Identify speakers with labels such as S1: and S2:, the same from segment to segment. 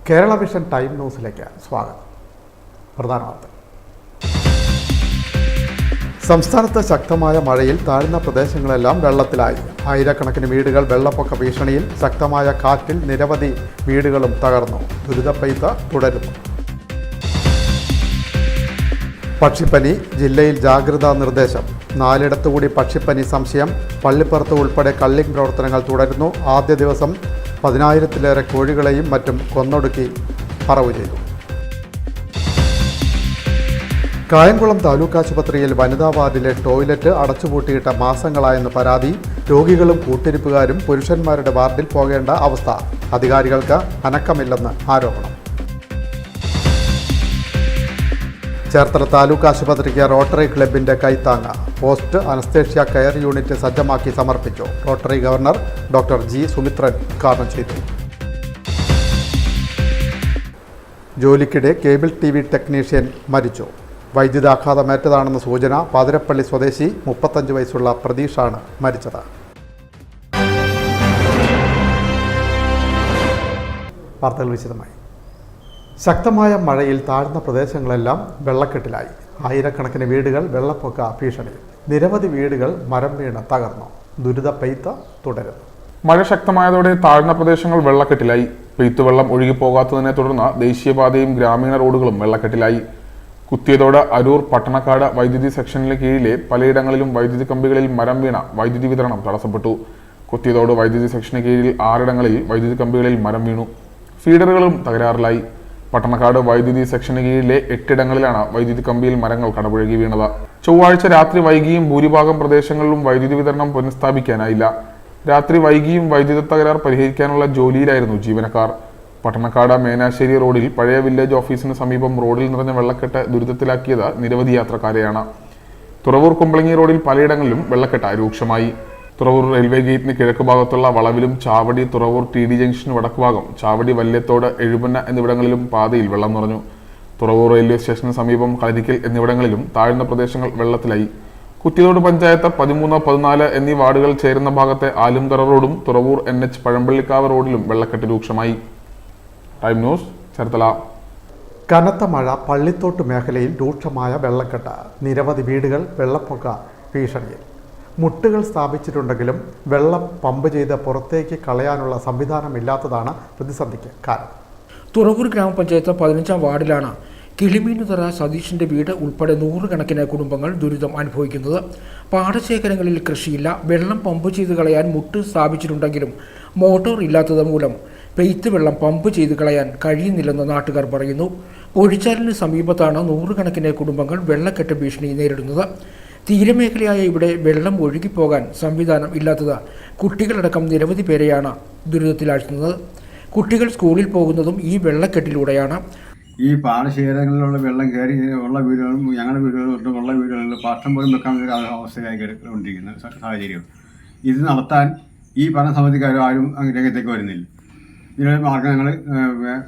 S1: Kerala vision time ന്യൂസിലേക്ക് സ്വാഗതം. പ്രധാന വാർത്ത. സംസ്ഥാനത്ത് ശക്തമായ മഴയിൽ താഴ്ന്ന പ്രദേശങ്ങളെല്ലാം വെള്ളത്തിലായി. ആയിരക്കണക്കിന് വീടുകൾ വെള്ളപ്പൊക്ക ഭീഷണിയിൽ. ശക്തമായ കാറ്റിൽ നിരവധി വീടുകളും തകർന്നു. ദുരിതപ്പെയ്ത്ത് തുടരുന്നു. പക്ഷിപ്പനി. ജില്ലയിൽ ജാഗ്രതാ നിർദ്ദേശം. 4 കൂടി പക്ഷിപ്പനി സംശയം. പള്ളിപ്പുറത്ത് ഉൾപ്പെടെ കള്ളിംഗ് പ്രവർത്തനങ്ങൾ തുടരുന്നു. ആദ്യ ദിവസം 10,000-ലേറെ കോഴികളെയും മറ്റും കൊന്നൊടുക്കി പറവ് ചെയ്തു. കായംകുളം താലൂക്ക് ആശുപത്രിയിൽ വനിതാ വാർഡിലെ ടോയ്ലറ്റ് അടച്ചുപൂട്ടിയിട്ട മാസങ്ങളായെന്ന് പരാതി. രോഗികളും കൂട്ടിരിപ്പുകാരും പുരുഷന്മാരുടെ വാർഡിൽ പോകേണ്ട അവസ്ഥ. അധികാരികൾക്ക് അനക്കമില്ലെന്ന് ആരോപണം. ചേർത്തല താലൂക്ക് ആശുപത്രിക്ക് റോട്ടറി ക്ലബിൻ്റെ കൈത്താങ്ങ. പോസ്റ്റ് അനസ്തേഷ്യ കെയർ യൂണിറ്റ് സജ്ജമാക്കി സമർപ്പിച്ചു. Rotary governor doctor G Sumithran ഉദ്ഘാടനം ചെയ്തു. ജോലിക്കിടെ കേബിൾ TV ടെക്നീഷ്യൻ മരിച്ചു. വൈദ്യുതാഘാതമേറ്റതാണെന്ന് സൂചന. പാതിരപ്പള്ളി സ്വദേശി 35 വയസ്സുള്ള പ്രതീഷാണ് മരിച്ചത്. വാർത്തകൾ വിശദമായി. ശക്തമായ മഴയിൽ താഴ്ന്ന പ്രദേശങ്ങളെല്ലാം വെള്ളക്കെട്ടിലായി. ആയിരക്കണക്കിന് വീടുകൾ വെള്ളപ്പൊക്ക ഭീഷണിയിൽ. നിരവധി വീടുകൾ മരം വീണ് തകർന്നു. ദുരിതപ്പെയ്ത്ത് തുടരുന്നു.
S2: മഴ ശക്തമായതോടെ താഴ്ന്ന പ്രദേശങ്ങൾ വെള്ളക്കെട്ടിലായി. പെയ്ത്തുവെള്ളം ഒഴുകിപ്പോകാത്തതിനെ തുടർന്ന് ദേശീയപാതയും ഗ്രാമീണ റോഡുകളും വെള്ളക്കെട്ടിലായി. കുത്തിയതോട് അരൂർ പട്ടണക്കാട് വൈദ്യുതി സെക്ഷനിലെ കീഴിലെ പലയിടങ്ങളിലും വൈദ്യുതി കമ്പികളിൽ മരം വീണ വൈദ്യുതി വിതരണം തടസ്സപ്പെട്ടു. കുത്തിയതോട് വൈദ്യുതി സെക്ഷന് കീഴിൽ 6 ഇടങ്ങളിൽ വൈദ്യുതി കമ്പികളിൽ മരം വീണു. ഫീഡറുകളും തകരാറിലായി. പട്ടണക്കാട് വൈദ്യുതി സെക്ഷന് കീഴിലെ 8 ഇടങ്ങളിലാണ് വൈദ്യുതി കമ്പിയിൽ മരങ്ങൾ കടപുഴകി വീണത്. ചൊവ്വാഴ്ച രാത്രി വൈകിയും ഭൂരിഭാഗം പ്രദേശങ്ങളിലും വൈദ്യുതി വിതരണം പുനഃസ്ഥാപിക്കാനായില്ല. രാത്രി വൈകിയും വൈദ്യുത തകരാർ പരിഹരിക്കാനുള്ള ജോലിയിലായിരുന്നു ജീവനക്കാർ. പട്ടണക്കാട് മേനാശ്ശേരി റോഡിൽ പഴയ വില്ലേജ് ഓഫീസിന് സമീപം റോഡിൽ നിറഞ്ഞ വെള്ളക്കെട്ട് ദുരിതത്തിലാക്കിയത് നിരവധി യാത്രക്കാരെയാണ്. തുറവൂർ കുമ്പളങ്ങി റോഡിൽ പലയിടങ്ങളിലും വെള്ളക്കെട്ട് രൂക്ഷമായി. തുറവൂർ റെയിൽവേ ഗേറ്റിന് കിഴക്ക് ഭാഗത്തുള്ള വളവിലും ചാവടി തുറവൂർ TD ജംഗ്ഷന് വടക്ക് ഭാഗം ചാവടി വല്യത്തോട് എഴുപന്ന എന്നിവിടങ്ങളിലും പാതയിൽ വെള്ളം നിറഞ്ഞു. തുറവൂർ റെയിൽവേ സ്റ്റേഷന് സമീപം കളരിക്കൽ എന്നിവിടങ്ങളിലും താഴ്ന്ന പ്രദേശങ്ങൾ വെള്ളത്തിലായി. കുത്തിയതോട് പഞ്ചായത്ത് 13, 14 എന്നീ വാർഡുകൾ ചേരുന്ന ഭാഗത്തെ ആലുംകര റോഡും തുറവൂർ NH പഴമ്പള്ളിക്കാവ് റോഡിലും വെള്ളക്കെട്ട് രൂക്ഷമായി. Time news, Cherthala.
S1: കനത്ത മഴ. പള്ളിത്തോട്ട് മേഖലയിൽ രൂക്ഷമായ വെള്ളക്കെട്ട്. നിരവധി വീടുകൾ വെള്ളപ്പൊക്ക ഭീഷണിയിൽ. മുട്ടുകൾ സ്ഥാപിച്ചിട്ടുണ്ടെങ്കിലും വെള്ളം പമ്പ് ചെയ്ത് പുറത്തേക്ക് കളയാനുള്ള സംവിധാനമില്ലാത്തതാണ് പ്രതിസന്ധിക്ക് കാരണം.
S3: തുറവൂർ ഗ്രാമപഞ്ചായത്ത് 15-ാം വാർഡിലാണ് കിളിമീനുതറ സതീഷിന്റെ വീട് ഉൾപ്പെടെ 100 കണക്കിന് കുടുംബങ്ങൾ ദുരിതം അനുഭവിക്കുന്നത്. പാടശേഖരങ്ങളിൽ കൃഷിയില്ല. വെള്ളം പമ്പ് ചെയ്ത് കളയാൻ മുട്ട് സ്ഥാപിച്ചിട്ടുണ്ടെങ്കിലും മോട്ടോർ ഇല്ലാത്തത് മൂലം പെയ്ത്ത് വെള്ളം പമ്പ് ചെയ്ത് കളയാൻ കഴിയുന്നില്ലെന്ന് നാട്ടുകാർ പറയുന്നു. ഒഴിച്ചാലിന് സമീപത്താണ് 100 കണക്കിന് കുടുംബങ്ങൾ വെള്ളക്കെട്ട് ഭീഷണി നേരിടുന്നത്. തീരമേഖലയായ ഇവിടെ വെള്ളം ഒഴുകിപ്പോകാൻ സംവിധാനം ഇല്ലാത്തത് കുട്ടികളടക്കം നിരവധി പേരെയാണ് ദുരിതത്തിലാഴ്ത്തുന്നത്. കുട്ടികൾ സ്കൂളിൽ പോകുന്നതും ഈ വെള്ളക്കെട്ടിലൂടെയാണ്.
S4: ഈ പാടശേഖരങ്ങളിലുള്ള വെള്ളം കയറി ഉള്ള വീടുകളും ഞങ്ങളുടെ വീടുകളും ഉള്ള വീടുകളിൽ പാത്രം പോലും വെക്കാൻ ഒരു അവസ്ഥയായി കൊണ്ടിരിക്കുന്ന സാഹചര്യം. ഇത് നടത്താൻ ഈ ഭരണസമിതിക്കാരും ആരും രംഗത്തേക്ക് വരുന്നില്ല. ഇതിനൊരു മാർഗം ഞങ്ങൾ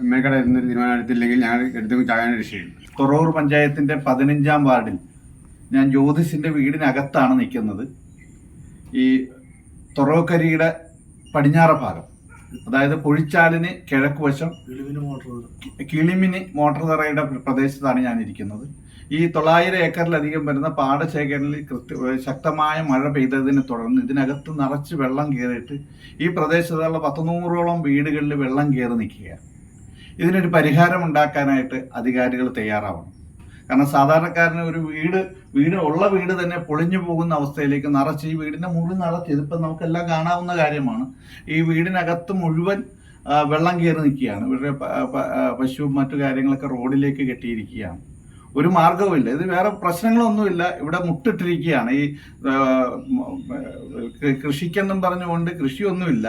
S4: മേൽക്കട തീരുമാനം എടുത്തില്ലെങ്കിൽ ഞങ്ങൾ എടുത്തു ചാകാൻ രക്ഷയും.
S5: തുറവൂർ പഞ്ചായത്തിൻ്റെ 15-ാം വാർഡിൽ ഞാൻ ജ്യോതിസിൻ്റെ വീടിനകത്താണ് നിൽക്കുന്നത്. ഈ തുറവക്കരിയുടെ പടിഞ്ഞാറ ഭാഗം, അതായത് പൊഴിച്ചാലിന് കിഴക്ക് വശം കിളിമിനി മോട്ടോർ തറയുടെ പ്രദേശത്താണ് ഞാൻ ഇരിക്കുന്നത്. ഈ 900 ഏക്കറിലധികം വരുന്ന പാടശേഖരങ്ങളിൽ ശക്തമായ മഴ പെയ്തതിനെ തുടർന്ന് ഇതിനകത്ത് നിറച്ച് വെള്ളം കയറിയിട്ട് ഈ പ്രദേശത്തുള്ള 100-ഓളം വീടുകളിൽ വെള്ളം കയറി നിൽക്കുകയാണ്. ഇതിനൊരു പരിഹാരം ഉണ്ടാക്കാനായിട്ട് അധികാരികൾ തയ്യാറാവണം. കാരണം സാധാരണക്കാരന് ഒരു വീട് തന്നെ പൊളിഞ്ഞു പോകുന്ന അവസ്ഥയിലേക്ക് നിറച്ച് ഈ വീടിന്റെ മുറി നിറച്ച് ഇതിപ്പോൾ നമുക്കെല്ലാം കാണാവുന്ന കാര്യമാണ്. ഈ വീടിനകത്ത് മുഴുവൻ വെള്ളം കയറി നിൽക്കുകയാണ്. ഇവരുടെ പശുവും മറ്റു കാര്യങ്ങളൊക്കെ റോഡിലേക്ക് കെട്ടിയിരിക്കുകയാണ്. ഒരു മാർഗവുമില്ല. ഇത് വേറെ പ്രശ്നങ്ങളൊന്നുമില്ല. ഇവിടെ മുട്ടിട്ടിരിക്കുകയാണ്. ഈ കൃഷിക്കെന്നും പറഞ്ഞുകൊണ്ട് കൃഷിയൊന്നുമില്ല.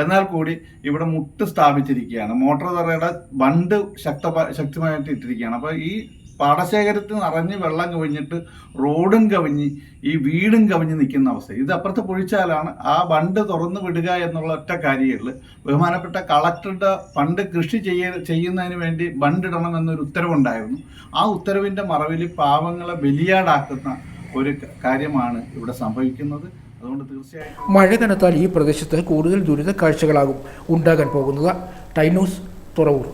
S5: എന്നാൽ കൂടി ഇവിടെ മുട്ട് സ്ഥാപിച്ചിരിക്കുകയാണ്. മോട്ടോർ തറയുടെ ബണ്ട് ശക്തമായിട്ട് ഇട്ടിരിക്കുകയാണ്. അപ്പോൾ ഈ പാടശേഖരത്തിൽ നിറഞ്ഞ് വെള്ളം കവിഞ്ഞിട്ട് റോഡും കവിഞ്ഞ് ഈ വീടും കവിഞ്ഞ് നിൽക്കുന്ന അവസ്ഥ. ഇത് അപ്പുറത്ത് പൊഴിച്ചാലാണ്. ആ ബണ്ട് തുറന്നു വിടുക എന്നുള്ള ഒറ്റ കാര്യങ്ങളിൽ ബഹുമാനപ്പെട്ട കളക്ടറുടെ പണ്ട് കൃഷി ചെയ്യുന്നതിന് വേണ്ടി ബണ്ടിടണം എന്നൊരു ഉത്തരവുണ്ടായിരുന്നു. ആ ഉത്തരവിൻ്റെ മറവിൽ പാവങ്ങളെ ബലിയാടാക്കുന്ന ഒരു കാര്യമാണ് ഇവിടെ സംഭവിക്കുന്നത്. അതുകൊണ്ട് തീർച്ചയായും
S3: മഴ കനത്താൽ ഈ പ്രദേശത്ത് കൂടുതൽ ദുരിത കാഴ്ചകളാകും ഉണ്ടാകാൻ പോകുന്നത്. Time news, Thuravoor.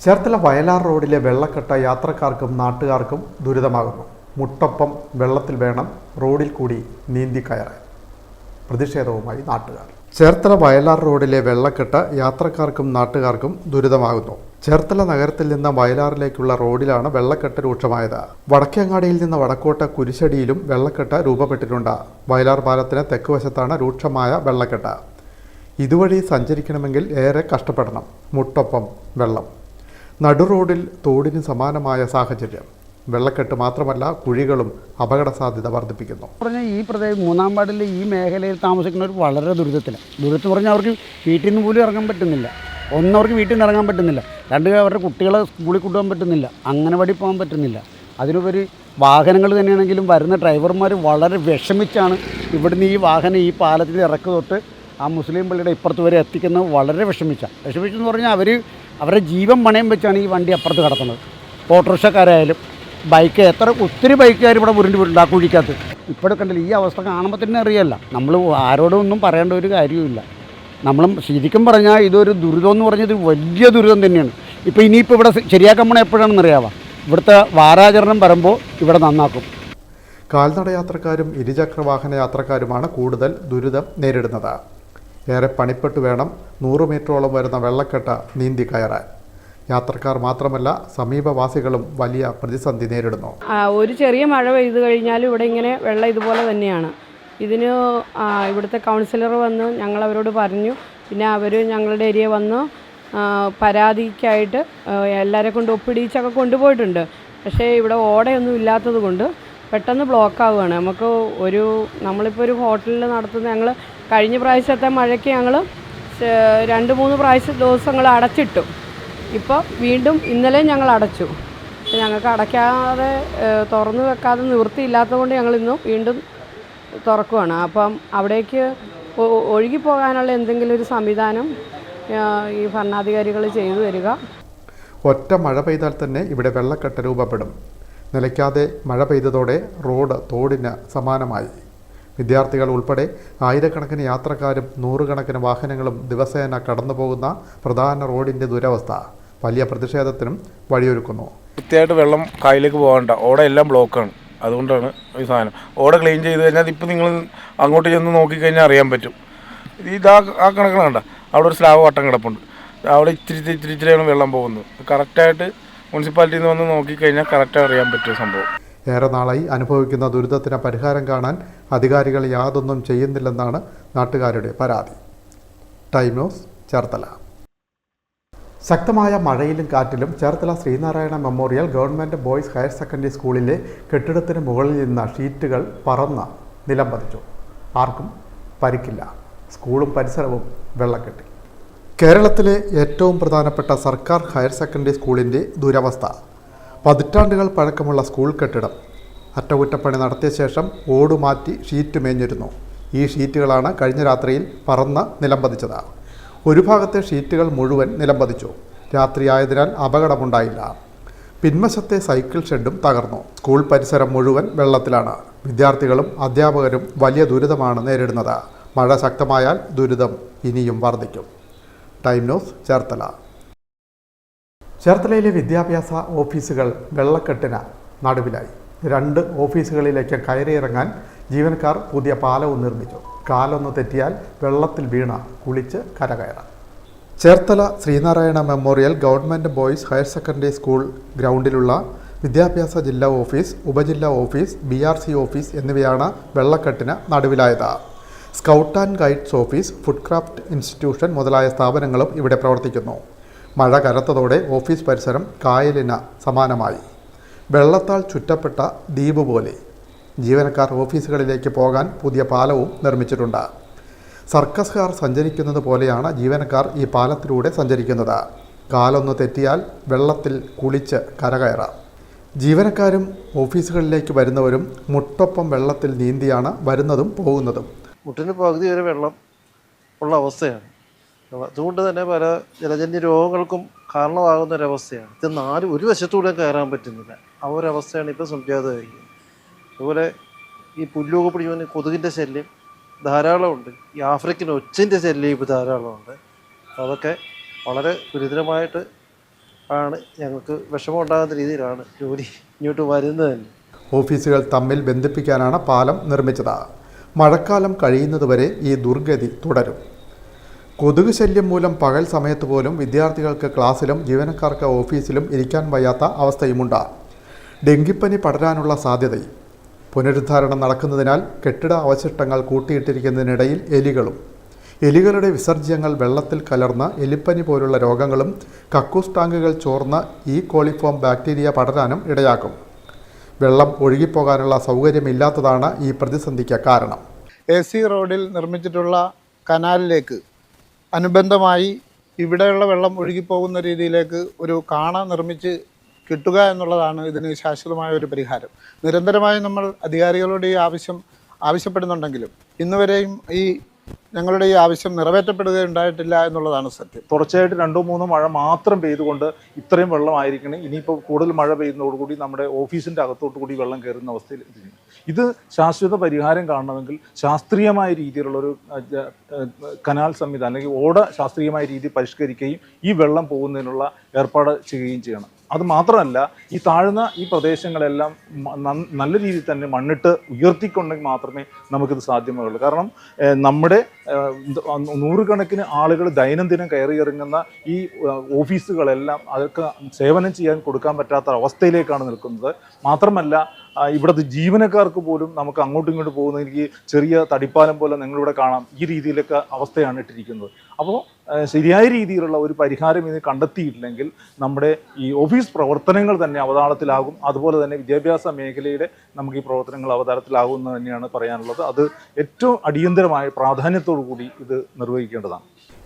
S1: ചേർത്തല വയലാർ റോഡിലെ വെള്ളക്കെട്ട് യാത്രക്കാർക്കും നാട്ടുകാർക്കും ദുരിതമാകുന്നു. മുട്ടൊപ്പം വെള്ളത്തിൽ വേണം റോഡിൽ കൂടി നീന്തി കയറാൻ. പ്രതിഷേധവുമായി നാട്ടുകാർ. ചേർത്തല വയലാർ റോഡിലെ വെള്ളക്കെട്ട് യാത്രക്കാർക്കും നാട്ടുകാർക്കും ദുരിതമാകുന്നു. ചേർത്തല നഗരത്തിൽ നിന്ന് വയലാറിലേക്കുള്ള റോഡിലാണ് വെള്ളക്കെട്ട് രൂക്ഷമായത്. വടക്കേങ്ങാടിയിൽ നിന്ന് വടക്കോട്ട് കുരിശടിയിലും വെള്ളക്കെട്ട് രൂപപ്പെട്ടിട്ടുണ്ട്. വയലാർ പാലത്തിന് തെക്കുവശത്താണ് രൂക്ഷമായ വെള്ളക്കെട്ട്. ഇതുവഴി സഞ്ചരിക്കണമെങ്കിൽ ഏറെ കഷ്ടപ്പെടണം. മുട്ടൊപ്പം വെള്ളം. നടുറോഡിൽ തോടിന് സമാനമായ സാഹചര്യം. വെള്ളക്കെട്ട് മാത്രമല്ല, കുഴികളും അപകട സാധ്യത വർദ്ധിപ്പിക്കുന്നു.
S6: ഈ പ്രദേശം 3-ാം വാർഡിൽ ഈ മേഖലയിൽ താമസിക്കുന്നവർ വളരെ ദുരിതത്തിലാണ്. ദുരിതം പറഞ്ഞാൽ അവർക്ക് വീട്ടിൽ നിന്ന് പോലും ഇറങ്ങാൻ പറ്റുന്നില്ല. അവർക്ക് വീട്ടിൽ നിന്ന് ഇറങ്ങാൻ പറ്റുന്നില്ല. അവരുടെ കുട്ടികളെ സ്കൂളിൽ കൊണ്ടുപോകാൻ പറ്റുന്നില്ല. അംഗനവാടി പോകാൻ പറ്റുന്നില്ല. അതിനുപരി വാഹനങ്ങൾ തന്നെയാണെങ്കിലും വരുന്ന ഡ്രൈവർമാർ വളരെ വിഷമിച്ചാണ് ഇവിടുന്ന് ഈ വാഹനം ഈ പാലത്തിൽ ഇറക്ക് തൊട്ട് ആ മുസ്ലിം പള്ളിയുടെ ഇപ്പുറത്ത് വരെ എത്തിക്കുന്നത്. വളരെ വിഷമിച്ചെന്ന് പറഞ്ഞാൽ അവരുടെ ജീവൻ പണയം വെച്ചാണ് ഈ വണ്ടി അപ്പുറത്ത് കിടത്തുന്നത്. ഓട്ടോറിക്ഷക്കാരായാലും ബൈക്ക് ഒത്തിരി ബൈക്കുകാർ ഇവിടെ ഉരുണ്ടുപോയിട്ടുണ്ട് ആ കുഴിക്കകത്ത്. ഇപ്പോഴും കണ്ടില്ല, ഈ അവസ്ഥ കാണുമ്പോൾ തന്നെ അറിയാമല്ല. നമ്മൾ ആരോടും ഒന്നും പറയേണ്ട ഒരു കാര്യവുമില്ല. നമ്മളും ശരിക്കും പറഞ്ഞാൽ ഇതൊരു ദുരിതം എന്ന് പറഞ്ഞത് വലിയ ദുരിതം തന്നെയാണ്. ഇനിയിപ്പോൾ ഇവിടെ ശരിയാക്കാൻ പോണ എപ്പോഴാണെന്ന് അറിയാമോ? ഇവിടുത്തെ വാരാചരണം വരുമ്പോൾ ഇവിടെ നന്നാക്കും.
S1: കാൽനട യാത്രക്കാരും ഇരുചക്ര വാഹന യാത്രക്കാരുമാണ് കൂടുതൽ ദുരിതം നേരിടുന്നത്. ഏറെ പണിപ്പെട്ട് വേണം 100 മീറ്ററോളം വരുന്ന വെള്ളക്കെട്ട് നീന്തി കയറാൻ. യാത്രക്കാർ മാത്രമല്ല, സമീപവാസികളും വലിയ പ്രതിസന്ധി നേരിടുന്നു.
S7: ഒരു ചെറിയ മഴ പെയ്തു കഴിഞ്ഞാലും ഇവിടെ ഇങ്ങനെ വെള്ളം ഇതുപോലെ തന്നെയാണ്. ഇതിന് ഇവിടുത്തെ കൗൺസിലർ വന്ന് ഞങ്ങളവരോട് പറഞ്ഞു. പിന്നെ അവർ ഞങ്ങളുടെ ഏരിയ വന്ന് പരാതിക്കായിട്ട് എല്ലാവരെ കൊണ്ട് ഒപ്പിടിച്ചൊക്കെ കൊണ്ടുപോയിട്ടുണ്ട്. പക്ഷേ ഇവിടെ ഓടയൊന്നും ഇല്ലാത്തത് കൊണ്ട് പെട്ടെന്ന് ബ്ലോക്ക് ആവുകയാണ്. നമ്മളിപ്പോൾ ഒരു ഹോട്ടലിൽ നടത്തുന്ന ഞങ്ങൾ കഴിഞ്ഞ പ്രാവശ്യത്തെ മഴയ്ക്ക് ഞങ്ങൾ 2-3 ദിവസങ്ങൾ അടച്ചിട്ടു. ഇപ്പോൾ വീണ്ടും ഇന്നലെ ഞങ്ങൾ അടച്ചു. ഞങ്ങൾക്ക് അടയ്ക്കാതെ തുറന്നു വെക്കാതെ നിവൃത്തിയില്ലാത്തത് കൊണ്ട് ഞങ്ങൾ ഇന്ന് വീണ്ടും തുറക്കുകയാണ്. അപ്പം അവിടേക്ക് ഒഴുകിപ്പോകാനുള്ള എന്തെങ്കിലും ഒരു സംവിധാനം ഈ ഭരണാധികാരികൾ ചെയ്തു തരിക.
S1: ഒറ്റ മഴ പെയ്താൽ തന്നെ ഇവിടെ വെള്ളക്കെട്ട് രൂപപ്പെടും. നിലയ്ക്കാതെ മഴ പെയ്തതോടെ റോഡ് തോടിന് സമാനമായി. വിദ്യാർത്ഥികൾ ഉൾപ്പെടെ ആയിരക്കണക്കിന് യാത്രക്കാരും 100 കണക്കിന് വാഹനങ്ങളും ദിവസേന കടന്നുപോകുന്ന പ്രധാന റോഡിൻ്റെ ദുരവസ്ഥ വലിയ പ്രതിഷേധത്തിനും വഴിയൊരുക്കുന്നു.
S8: കൃത്യമായിട്ട് വെള്ളം കായലിലേക്ക് പോകണ്ട, ഓട എല്ലാം ബ്ലോക്കാണ്. അതുകൊണ്ടാണ് ഈ സാധനം. ഓട ക്ലീൻ ചെയ്ത് കഴിഞ്ഞാൽ ഇപ്പോൾ നിങ്ങൾ അങ്ങോട്ട് ചെന്ന് നോക്കിക്കഴിഞ്ഞാൽ അറിയാൻ പറ്റും. ആ കണക്കിനാണ്ട അവിടെ ഒരു സ്ലാബ് വട്ടം കിടപ്പുണ്ട്. അവിടെ ഇച്ചിരിയാണ് വെള്ളം പോകുന്നത്. കറക്റ്റായിട്ട് മുനിസിപ്പാലിറ്റിയിൽ നിന്ന് വന്ന് നോക്കിക്കഴിഞ്ഞാൽ കറക്റ്റായി അറിയാൻ പറ്റും സംഭവം.
S1: ഏറെ നാളായി അനുഭവിക്കുന്ന ദുരിതത്തിന് പരിഹാരം കാണാൻ അധികാരികൾ യാതൊന്നും ചെയ്യുന്നില്ലെന്നാണ് നാട്ടുകാരുടെ പരാതി. Time news, Cherthala. ശക്തമായ മഴയിലും കാറ്റിലും Cherthala Sreenarayana memorial government boys higher secondary സ്കൂളിലെ കെട്ടിടത്തിന് മുകളിൽ നിന്ന ഷീറ്റുകൾ പറന്ന് നിലം പതിച്ചു. ആർക്കും പരിക്കില്ല. സ്കൂളും പരിസരവും വെള്ളക്കെട്ടി. കേരളത്തിലെ ഏറ്റവും പ്രധാനപ്പെട്ട സർക്കാർ ഹയർ സെക്കൻഡറി സ്കൂളിൻ്റെ ദുരവസ്ഥ. പതിറ്റാണ്ടുകൾ പഴക്കമുള്ള സ്കൂൾ കെട്ടിടം അറ്റകുറ്റപ്പണി നടത്തിയ ശേഷം ഓടുമാറ്റി ഷീറ്റ് മേഞ്ഞിരുന്നു. ഈ ഷീറ്റുകളാണ് കഴിഞ്ഞ രാത്രിയിൽ പറന്ന് നിലംപതിച്ചത്. ഒരു ഭാഗത്തെ ഷീറ്റുകൾ മുഴുവൻ നിലംപതിച്ചു. രാത്രിയായതിനാൽ അപകടമുണ്ടായില്ല. പിൻവശത്തെ സൈക്കിൾ ഷെഡും തകർന്നു. സ്കൂൾ പരിസരം മുഴുവൻ വെള്ളത്തിലാണ്. വിദ്യാർത്ഥികളും അധ്യാപകരും വലിയ ദുരിതമാണ് നേരിടുന്നത്. മഴ ശക്തമായാൽ ദുരിതം ഇനിയും വർദ്ധിക്കും. Time news, Cherthala. ചേർത്തലയിലെ വിദ്യാഭ്യാസ ഓഫീസുകൾ വെള്ളക്കെട്ടിന് നടുവിലായി. 2 ഓഫീസുകളിലേക്ക് കയറിയിറങ്ങാൻ ജീവനക്കാർ പുതിയ പാലവും നിർമ്മിച്ചു. കാലൊന്ന് തെറ്റിയാൽ വെള്ളത്തിൽ വീണ കുളിച്ച് കരകയറാം. Cherthala Sreenarayana memorial government boys higher secondary school ഗ്രൗണ്ടിലുള്ള വിദ്യാഭ്യാസ ജില്ലാ ഓഫീസ്, ഉപജില്ലാ ഓഫീസ്, BRC ഓഫീസ് എന്നിവയാണ് വെള്ളക്കെട്ടിന് നടുവിലായത്. Scout and guides office, food craft institution മുതലായ സ്ഥാപനങ്ങളും ഇവിടെ പ്രവർത്തിക്കുന്നു. മഴ കനത്തതോടെ ഓഫീസ് പരിസരം കായലിന് സമാനമായി. വെള്ളത്താൽ ചുറ്റപ്പെട്ട ദ്വീപ് പോലെ. ജീവനക്കാർ ഓഫീസുകളിലേക്ക് പോകാൻ പുതിയ പാലവും നിർമ്മിച്ചിട്ടുണ്ട്. സർക്കസുകാർ സഞ്ചരിക്കുന്നത് പോലെയാണ് ജീവനക്കാർ ഈ പാലത്തിലൂടെ സഞ്ചരിക്കുന്നത്. കാലൊന്ന് തെറ്റിയാൽ വെള്ളത്തിൽ കുളിച്ച് കരകയറാം. ജീവനക്കാരും ഓഫീസുകളിലേക്ക് വരുന്നവരും മുട്ടൊപ്പം വെള്ളത്തിൽ നീന്തിയാണ് വരുന്നതും പോകുന്നതും.
S9: മുട്ടിന് പകുതി വരെ വെള്ളം ഉള്ള അവസ്ഥയാണ്. അതുകൊണ്ട് തന്നെ പല ജലജന്യ രോഗങ്ങൾക്കും കാരണമാകുന്ന ഒരവസ്ഥയാണ്. ഇത് ഒരു വശത്തൂടെ കയറാൻ പറ്റുന്നില്ല. ആ ഒരവസ്ഥയാണ് ഇപ്പോൾ സംജാതമായിരിക്കുന്നത്. അതുപോലെ ഈ പുല്ലൊക്കെ പിടിക്കുന്ന കൊതുകിൻ്റെ ശല്യം ധാരാളമുണ്ട്. ഈ ആഫ്രിക്കൻ ഒച്ചിൻ്റെ ശല്യം ഇപ്പോൾ ധാരാളമുണ്ട്. അതൊക്കെ വളരെ ഗുരുതരമായിട്ട് ആണ് ഞങ്ങൾക്ക് വിഷമം ഉണ്ടാകുന്ന രീതിയിലാണ് ജോലി ഇങ്ങോട്ട് വരുന്നത് തന്നെ.
S1: ഓഫീസുകൾ തമ്മിൽ ബന്ധിപ്പിക്കാനാണ് പാലം നിർമ്മിച്ചത്. മഴക്കാലം കഴിയുന്നതുവരെ ഈ ദുർഗതി തുടരും. കൊതുക് ശല്യം മൂലം പകൽ സമയത്ത് പോലും വിദ്യാർത്ഥികൾക്ക് ക്ലാസ്സിലും ജീവനക്കാർക്ക് ഓഫീസിലും ഇരിക്കാൻ വയ്യാത്ത അവസ്ഥയുമുണ്ട്. ഡെങ്കിപ്പനി പടരാനുള്ള സാധ്യതയും. പുനരുദ്ധാരണം നടക്കുന്നതിനാൽ കെട്ടിട അവശിഷ്ടങ്ങൾ കൂട്ടിയിട്ടിരിക്കുന്നതിനിടയിൽ എലികളുടെ വിസർജ്യങ്ങൾ വെള്ളത്തിൽ കലർന്ന് എലിപ്പനി പോലുള്ള രോഗങ്ങളും കക്കൂസ് ടാങ്കുകൾ ചോർന്ന് ഈ കോളിഫോം ബാക്ടീരിയ പടരാനും ഇടയാക്കും. വെള്ളം ഒഴുകിപ്പോകാനുള്ള സൗകര്യമില്ലാത്തതാണ് ഈ പ്രതിസന്ധിക്ക് കാരണം.
S10: AC റോഡിൽ നിർമ്മിച്ചിട്ടുള്ള കനാലിലേക്ക് അനുബന്ധമായി ഇവിടെയുള്ള വെള്ളം ഒഴുകിപ്പോകുന്ന രീതിയിലേക്ക് ഒരു കാണ നിർമ്മിച്ച് കിട്ടുക എന്നുള്ളതാണ് ഇതിന് ശാശ്വതമായ ഒരു പരിഹാരം. നിരന്തരമായി നമ്മൾ അധികാരികളോട് ഈ ആവശ്യപ്പെടുന്നുണ്ടെങ്കിലും ഇന്നുവരെയും ഞങ്ങളുടെ ഈ ആവശ്യം നിറവേറ്റപ്പെടുകയുണ്ടായിട്ടില്ല എന്നുള്ളതാണ് സത്യം.
S11: തുടർച്ചയായിട്ട് 2-3 മഴ മാത്രം പെയ്തുകൊണ്ട് ഇത്രയും വെള്ളമായിരിക്കണം. ഇനിയിപ്പോൾ കൂടുതൽ മഴ പെയ്യുന്നതോടുകൂടി നമ്മുടെ ഓഫീസിൻ്റെ അകത്തോട്ട് കൂടി വെള്ളം കയറുന്ന അവസ്ഥയിൽ ഇത് ശാശ്വത പരിഹാരം കാണണമെങ്കിൽ ശാസ്ത്രീയമായ രീതിയിലുള്ളൊരു കനാൽ സംവിധാനം അല്ലെങ്കിൽ ഓട ശാസ്ത്രീയമായ രീതിയിൽ പരിഷ്കരിക്കുകയും ഈ വെള്ളം പോകുന്നതിനുള്ള ഏർപ്പാട് ചെയ്യുകയും ചെയ്യണം. അത് മാത്രമല്ല, ഈ താഴ്ന്ന ഈ പ്രദേശങ്ങളെല്ലാം നല്ല രീതിയിൽ തന്നെ മണ്ണിട്ട് ഉയർത്തിക്കൊണ്ടെങ്കിൽ മാത്രമേ നമുക്കിത് സാധ്യമാവുള്ളൂ. കാരണം നമ്മുടെ നൂറുകണക്കിന് ആളുകൾ ദൈനംദിനം കയറിയിറങ്ങുന്ന ഈ ഓഫീസുകളെല്ലാം അതൊക്കെ സേവനം ചെയ്യാൻ കൊടുക്കാൻ പറ്റാത്ത അവസ്ഥയിലേക്കാണ് നിൽക്കുന്നത്. മാത്രമല്ല, ഇവിടുത്തെ ജീവനക്കാർക്ക് പോലും നമുക്ക് അങ്ങോട്ടും ഇങ്ങോട്ടും പോകുന്ന എനിക്ക് ചെറിയ തടിപ്പാലം പോലെ നിങ്ങളിവിടെ കാണാം. ഈ രീതിയിലൊക്കെ അവസ്ഥയാണ് ഇട്ടിരിക്കുന്നത്. അപ്പോൾ ശരിയായ രീതിയിലുള്ള ഒരു പരിഹാരം ഇത് കണ്ടെത്തിയിട്ടില്ലെങ്കിൽ നമ്മുടെ ഈ ഓഫീസ് പ്രവർത്തനങ്ങൾ തന്നെ അവതാളത്തിലാകും. അതുപോലെ തന്നെ വിദ്യാഭ്യാസ മേഖലയുടെ നമുക്ക് ഈ പ്രവർത്തനങ്ങൾ അവതാളത്തിലാകും എന്ന് തന്നെയാണ് പറയാനുള്ളത്. അത് ഏറ്റവും അടിയന്തരമായ പ്രാധാന്യത്തോടു കൂടി ഇത് നിർവഹിക്കേണ്ടതാണ്.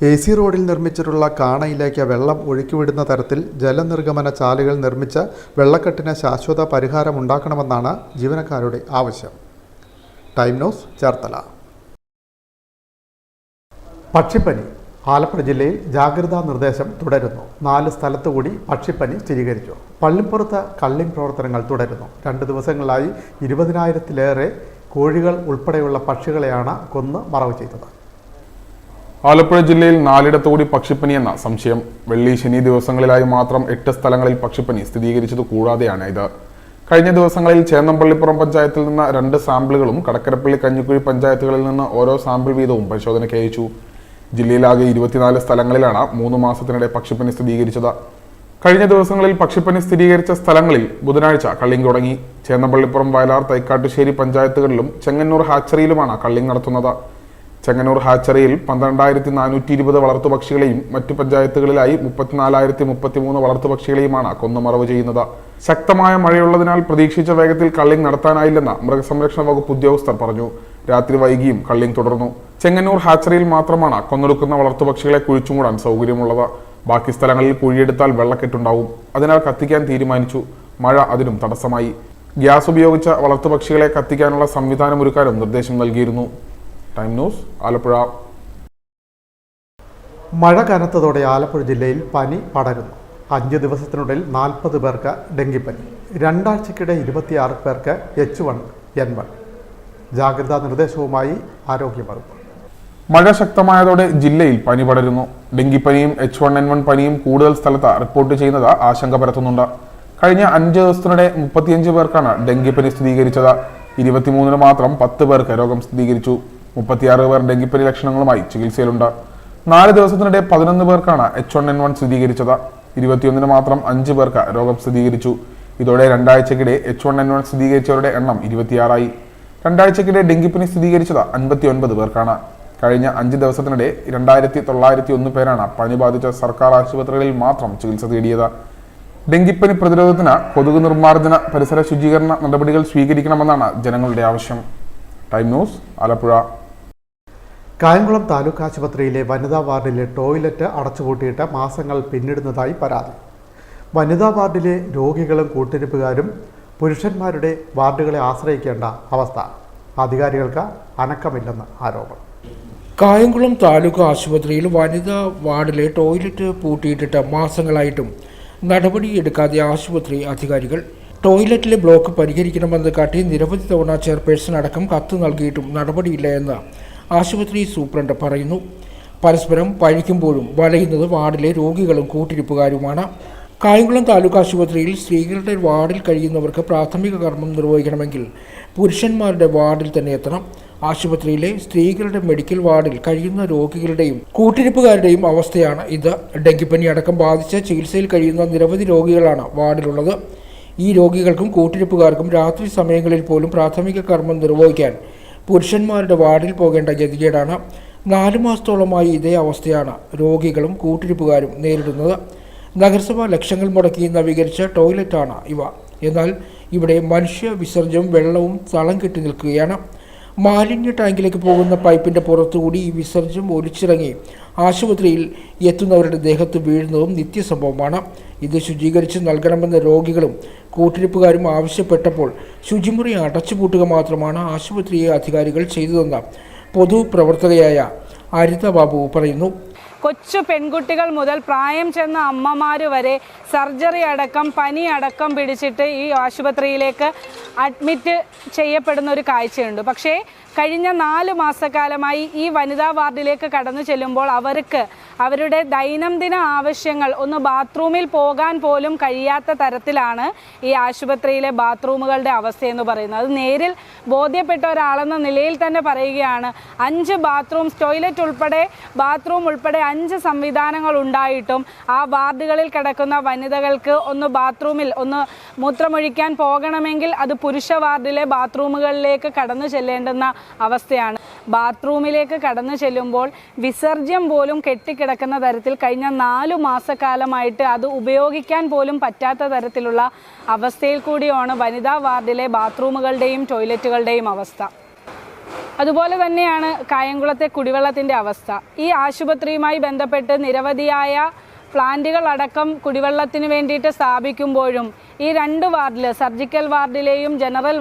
S1: AC റോഡിൽ നിർമ്മിച്ചിട്ടുള്ള കാണയിലേക്ക് വെള്ളം ഒഴുക്കിവിടുന്ന തരത്തിൽ ജലനിർഗമന ചാലുകൾ നിർമ്മിച്ച് വെള്ളക്കെട്ടിന് ശാശ്വത പരിഹാരം ഉണ്ടാക്കണമെന്നാണ് ജീവനക്കാരുടെ ആവശ്യം. Time news, Cherthala. പക്ഷിപ്പനി. ആലപ്പുഴ ജില്ലയിൽ ജാഗ്രതാ നിർദ്ദേശം തുടരുന്നു. 4 സ്ഥലത്തുകൂടി പക്ഷിപ്പനി സ്ഥിരീകരിച്ചു. പള്ളിപ്പുറത്ത് കള്ളിംഗ് പ്രവർത്തനങ്ങൾ തുടരുന്നു. 2 ദിവസങ്ങളായി 20,000-ലേറെ കോഴികൾ ഉൾപ്പെടെയുള്ള പക്ഷികളെയാണ് കൊന്ന് മറവ് ചെയ്തത്.
S2: ആലപ്പുഴ ജില്ലയിൽ 4ഇടത്തുകൂടി പക്ഷിപ്പനി എന്ന സംശയം. വെള്ളി, ശനി ദിവസങ്ങളിലായി മാത്രം 8 സ്ഥലങ്ങളിൽ പക്ഷിപ്പനി സ്ഥിരീകരിച്ചത് കൂടാതെയാണ് ഇത്. കഴിഞ്ഞ ദിവസങ്ങളിൽ ചേന്നമ്പള്ളിപ്പുറം പഞ്ചായത്തിൽ നിന്ന് 2 സാമ്പിളുകളും കടക്കരപ്പള്ളി, കഞ്ഞിക്കുഴി പഞ്ചായത്തുകളിൽ നിന്ന് ഓരോ സാമ്പിൾ വീതവും പരിശോധനയ്ക്ക് അയച്ചു. ജില്ലയിലാകെ 24 സ്ഥലങ്ങളിലാണ് 3 മാസത്തിനിടെ പക്ഷിപ്പനി സ്ഥിരീകരിച്ചത്. കഴിഞ്ഞ ദിവസങ്ങളിൽ പക്ഷിപ്പനി സ്ഥിരീകരിച്ച സ്ഥലങ്ങളിൽ ബുധനാഴ്ച കള്ളിംഗ് തുടങ്ങി. ചേന്നമ്പള്ളിപ്പുറം, വയലാർ, തൈക്കാട്ടുശ്ശേരി പഞ്ചായത്തുകളിലും ചെങ്ങന്നൂർ ഹാച്ചറിയിലുമാണ് കള്ളിംഗ് നടത്തുന്നത്. ചെങ്ങന്നൂർ ഹാച്ചറിയിൽ 12,420 വളർത്തുപക്ഷികളെയും മറ്റു പഞ്ചായത്തുകളിലായി 34,033 വളർത്തുപക്ഷികളെയുമാണ് കൊന്നുമറവ് ചെയ്യുന്നത്. ശക്തമായ മഴയുള്ളതിനാൽ പ്രതീക്ഷിച്ച വേഗത്തിൽ കള്ളിംഗ് നടത്താനായില്ലെന്ന് മൃഗസംരക്ഷണ വകുപ്പ് ഉദ്യോഗസ്ഥർ പറഞ്ഞു. രാത്രി വൈകിയും കള്ളിംഗ് തുടർന്നു. ചെങ്ങന്നൂർ ഹാച്ചറിയിൽ മാത്രമാണ് കൊന്നൊടുക്കുന്ന വളർത്തുപക്ഷികളെ കുഴിച്ചുമൂടാൻ സൗകര്യമുള്ളത്. ബാക്കി സ്ഥലങ്ങളിൽ കുഴിയെടുത്താൽ വെള്ളക്കെട്ടുണ്ടാവും. അതിനാൽ കത്തിക്കാൻ തീരുമാനിച്ചു. മഴ അതിനും തടസ്സമായി. ഗ്യാസ് ഉപയോഗിച്ച വളർത്തുപക്ഷികളെ കത്തിക്കാനുള്ള സംവിധാനമൊരുക്കാനും നിർദ്ദേശം നൽകിയിരുന്നു. Time news, Alappuzha.
S1: മഴ കനത്തതോടെ ആലപ്പുഴ ജില്ലയിൽ പനി പടരുന്നു. 5 ദിവസത്തിനുള്ളിൽ 40 പേർക്ക് ഡെങ്കിപ്പനി. 2 ആഴ്ചയ്ക്കിടെ 26 പേർക്ക് H1N1. ജാഗ്രതാ നിർദ്ദേശവുമായി ആരോഗ്യവകുപ്പ്.
S2: മഴ ശക്തമായതോടെ ജില്ലയിൽ പനി പടരുന്നു. ഡെങ്കിപ്പനിയും H1N1 പനിയും കൂടുതൽ സ്ഥലത്ത് റിപ്പോർട്ട് ചെയ്യുന്നത് ആശങ്ക പരത്തുന്നുണ്ട്. കഴിഞ്ഞ 5 ദിവസത്തിനിടെ 35 പേർക്കാണ് ഡെങ്കിപ്പനി സ്ഥിരീകരിച്ചത്. 23 മാത്രം 10 പേർക്ക് രോഗം സ്ഥിരീകരിച്ചു. 36 പേർ ഡെങ്കിപ്പനി ലക്ഷണങ്ങളുമായി ചികിത്സയിലുണ്ട്. 4 ദിവസത്തിനിടെ 11 പേർക്കാണ് H1N1 സ്ഥിരീകരിച്ചത്. 21 മാത്രം 5 പേർക്ക് രോഗം സ്ഥിരീകരിച്ചു. ഇതോടെ 2 ആഴ്ചക്കിടെ H1N1 സ്ഥിരീകരിച്ചവരുടെ എണ്ണം 26ആയി. 2 ആഴ്ചക്കിടെ ഡെങ്കിപ്പനി സ്ഥിരീകരിച്ചത് 59 പേർക്കാണ്. കഴിഞ്ഞ 5 ദിവസത്തിനിടെ 2,901 പേരാണ് പനി ബാധിച്ച സർക്കാർ ആശുപത്രികളിൽ മാത്രം ചികിത്സ തേടിയത്. ഡെങ്കിപ്പനി പ്രതിരോധത്തിന് കൊതുക് നിർമ്മാർജ്ജന, പരിസര ശുചീകരണ നടപടികൾ സ്വീകരിക്കണമെന്നാണ് ജനങ്ങളുടെ ആവശ്യം. Time news, Alappuzha.
S1: കായംകുളം താലൂക്ക് ആശുപത്രിയിലെ വനിതാ വാർഡിലെ ടോയ്ലറ്റ് അടച്ചുപൂട്ടിയിട്ട് മാസങ്ങൾ പിന്നിടുന്നതായി പരാതി. വനിതാ വാർഡിലെ രോഗികളും കൂട്ടിരിപ്പുകാരും പുരുഷന്മാരുടെ വാർഡുകളെ ആശ്രയിക്കേണ്ട അവസ്ഥ. അധികാരികൾക്ക് അനക്കമില്ലെന്ന് ആരോപണം.
S3: കായംകുളം താലൂക്ക് ആശുപത്രിയിൽ വനിതാ വാർഡിലെ ടോയ്ലറ്റ് പൂട്ടിയിട്ടിട്ട് മാസങ്ങളായിട്ടും നടപടിയെടുക്കാതെ ആശുപത്രി അധികാരികൾ. ടോയ്ലറ്റിലെ ബ്ലോക്ക് പരിഹരിക്കണമെന്ന് കാട്ടി നിരവധി തവണ ചെയർപേഴ്സൺ അടക്കം കത്ത് നൽകിയിട്ടും നടപടിയില്ല എന്ന് ആശുപത്രി സൂപ്രണ്ട് പറയുന്നു. പരസ്പരം പഴിക്കുമ്പോഴും വലയുന്നത് വാർഡിലെ രോഗികളും കൂട്ടിരിപ്പുകാരുമാണ്. കായംകുളം താലൂക്ക് ആശുപത്രിയിൽ സ്ത്രീകളുടെ വാർഡിൽ കഴിയുന്നവർക്ക് പ്രാഥമിക കർമ്മം നിർവഹിക്കണമെങ്കിൽ പുരുഷന്മാരുടെ വാർഡിൽ തന്നെ എത്തണം. ആശുപത്രിയിലെ സ്ത്രീകളുടെ മെഡിക്കൽ വാർഡിൽ കഴിയുന്ന രോഗികളുടെയും കൂട്ടിരിപ്പുകാരുടെയും അവസ്ഥയാണ് ഇത്. ഡെങ്കിപ്പനി അടക്കം ബാധിച്ച് ചികിത്സയിൽ കഴിയുന്ന നിരവധി രോഗികളാണ് വാർഡിലുള്ളത്. ഈ രോഗികൾക്കും കൂട്ടിരിപ്പുകാർക്കും രാത്രി സമയങ്ങളിൽ പോലും പ്രാഥമിക കർമ്മം നിർവഹിക്കാൻ പുരുഷന്മാരുടെ വാർഡിൽ പോകേണ്ട ഗതികേടാണ്. 4 മാസത്തോളമായി ഇതേ അവസ്ഥയാണ് രോഗികളും കൂട്ടിരിപ്പുകാരും നേരിടുന്നത്. നഗരസഭ ലക്ഷങ്ങൾ മുടക്കി നവീകരിച്ച ടോയ്ലറ്റാണ് ഇവ. എന്നാൽ ഇവിടെ മനുഷ്യ വിസർജ്യവും വെള്ളവും തളം കെട്ടി നിൽക്കുകയാണ്. മാലിന്യ ടാങ്കിലേക്ക് പോകുന്ന പൈപ്പിൻ്റെ പുറത്തുകൂടി ഈ വിസർജ്യം ഒലിച്ചിറങ്ങി ആശുപത്രിയിൽ എത്തുന്നവരുടെ ദേഹത്ത് വീഴുന്നതും നിത്യസംഭവമാണ്. ഇത് ശുചീകരിച്ച് നൽകണമെന്ന് രോഗികളും കൂട്ടിരിപ്പുകാരും ആവശ്യപ്പെട്ടപ്പോൾ ശുചിമുറി അടച്ചുപൂട്ടുക മാത്രമാണ് ആശുപത്രിയെ അധികാരികൾ ചെയ്തതെന്ന് പൊതുപ്രവർത്തകയായ അരിത ബാബു പറയുന്നു.
S12: കൊച്ചു പെൺകുട്ടികൾ മുതൽ പ്രായം ചെന്ന അമ്മമാർ വരെ സർജറി അടക്കം പനി അടക്കം പിടിച്ചിട്ട് ഈ ആശുപത്രിയിലേക്ക് അഡ്മിറ്റ് ചെയ്യപ്പെടുന്ന ഒരു കാഴ്ചയുണ്ട്. പക്ഷേ കഴിഞ്ഞ 4 മാസക്കാലമായി ഈ വനിതാ വാർഡിലേക്ക് കടന്നു ചെല്ലുമ്പോൾ അവർക്ക് അവരുടെ ദൈനംദിന ആവശ്യങ്ങൾ ഒന്ന് ബാത്റൂമിൽ പോകാൻ പോലും കഴിയാത്ത തരത്തിലാണ് ഈ ആശുപത്രിയിലെ ബാത്റൂമുകളുടെ അവസ്ഥയെന്ന് പറയുന്നത്. അത് നേരിൽ ബോധ്യപ്പെട്ട ഒരാളെന്ന നിലയിൽ തന്നെ പറയുകയാണ്. 5 ബാത്റൂംസ്, ടോയ്ലറ്റ് ഉൾപ്പെടെ ബാത്റൂം ഉൾപ്പെടെ 5 സംവിധാനങ്ങൾ ഉണ്ടായിട്ടും ആ വാർഡുകളിൽ കിടക്കുന്ന വനിതകൾക്ക് ഒന്ന് ബാത്റൂമിൽ ഒന്ന് മൂത്രമൊഴിക്കാൻ പോകണമെങ്കിൽ അത് പുരുഷ വാർഡിലെ ബാത്റൂമുകളിലേക്ക് കടന്നു ചെല്ലേണ്ടുന്ന അവസ്ഥയാണ്. ബാത്റൂമിലേക്ക് കടന്നു ചെല്ലുമ്പോൾ വിസർജ്യം പോലും കെട്ടിക്കിടക്കുന്ന തരത്തിൽ കഴിഞ്ഞ 4 മാസക്കാലമായിട്ട് അത് ഉപയോഗിക്കാൻ പോലും പറ്റാത്ത തരത്തിലുള്ള അവസ്ഥയിൽ കൂടിയാണ് വനിതാ വാർഡിലെ ബാത്റൂമുകളുടെയും ടോയ്ലറ്റുകളുടെയും അവസ്ഥ. അതുപോലെ തന്നെയാണ് കായംകുളത്തെ കുടിവെള്ളത്തിൻ്റെ അവസ്ഥ. ഈ ആശുപത്രിയുമായി ബന്ധപ്പെട്ട് നിരവധിയായ പ്ലാന്റുകൾ അടക്കം കുടിവെള്ളത്തിന് വേണ്ടിയിട്ട് സ്ഥാപിക്കുമ്പോഴും ഈ 2 വാർഡിൽ, സർജിക്കൽ വാർഡിലെയും ജനറൽ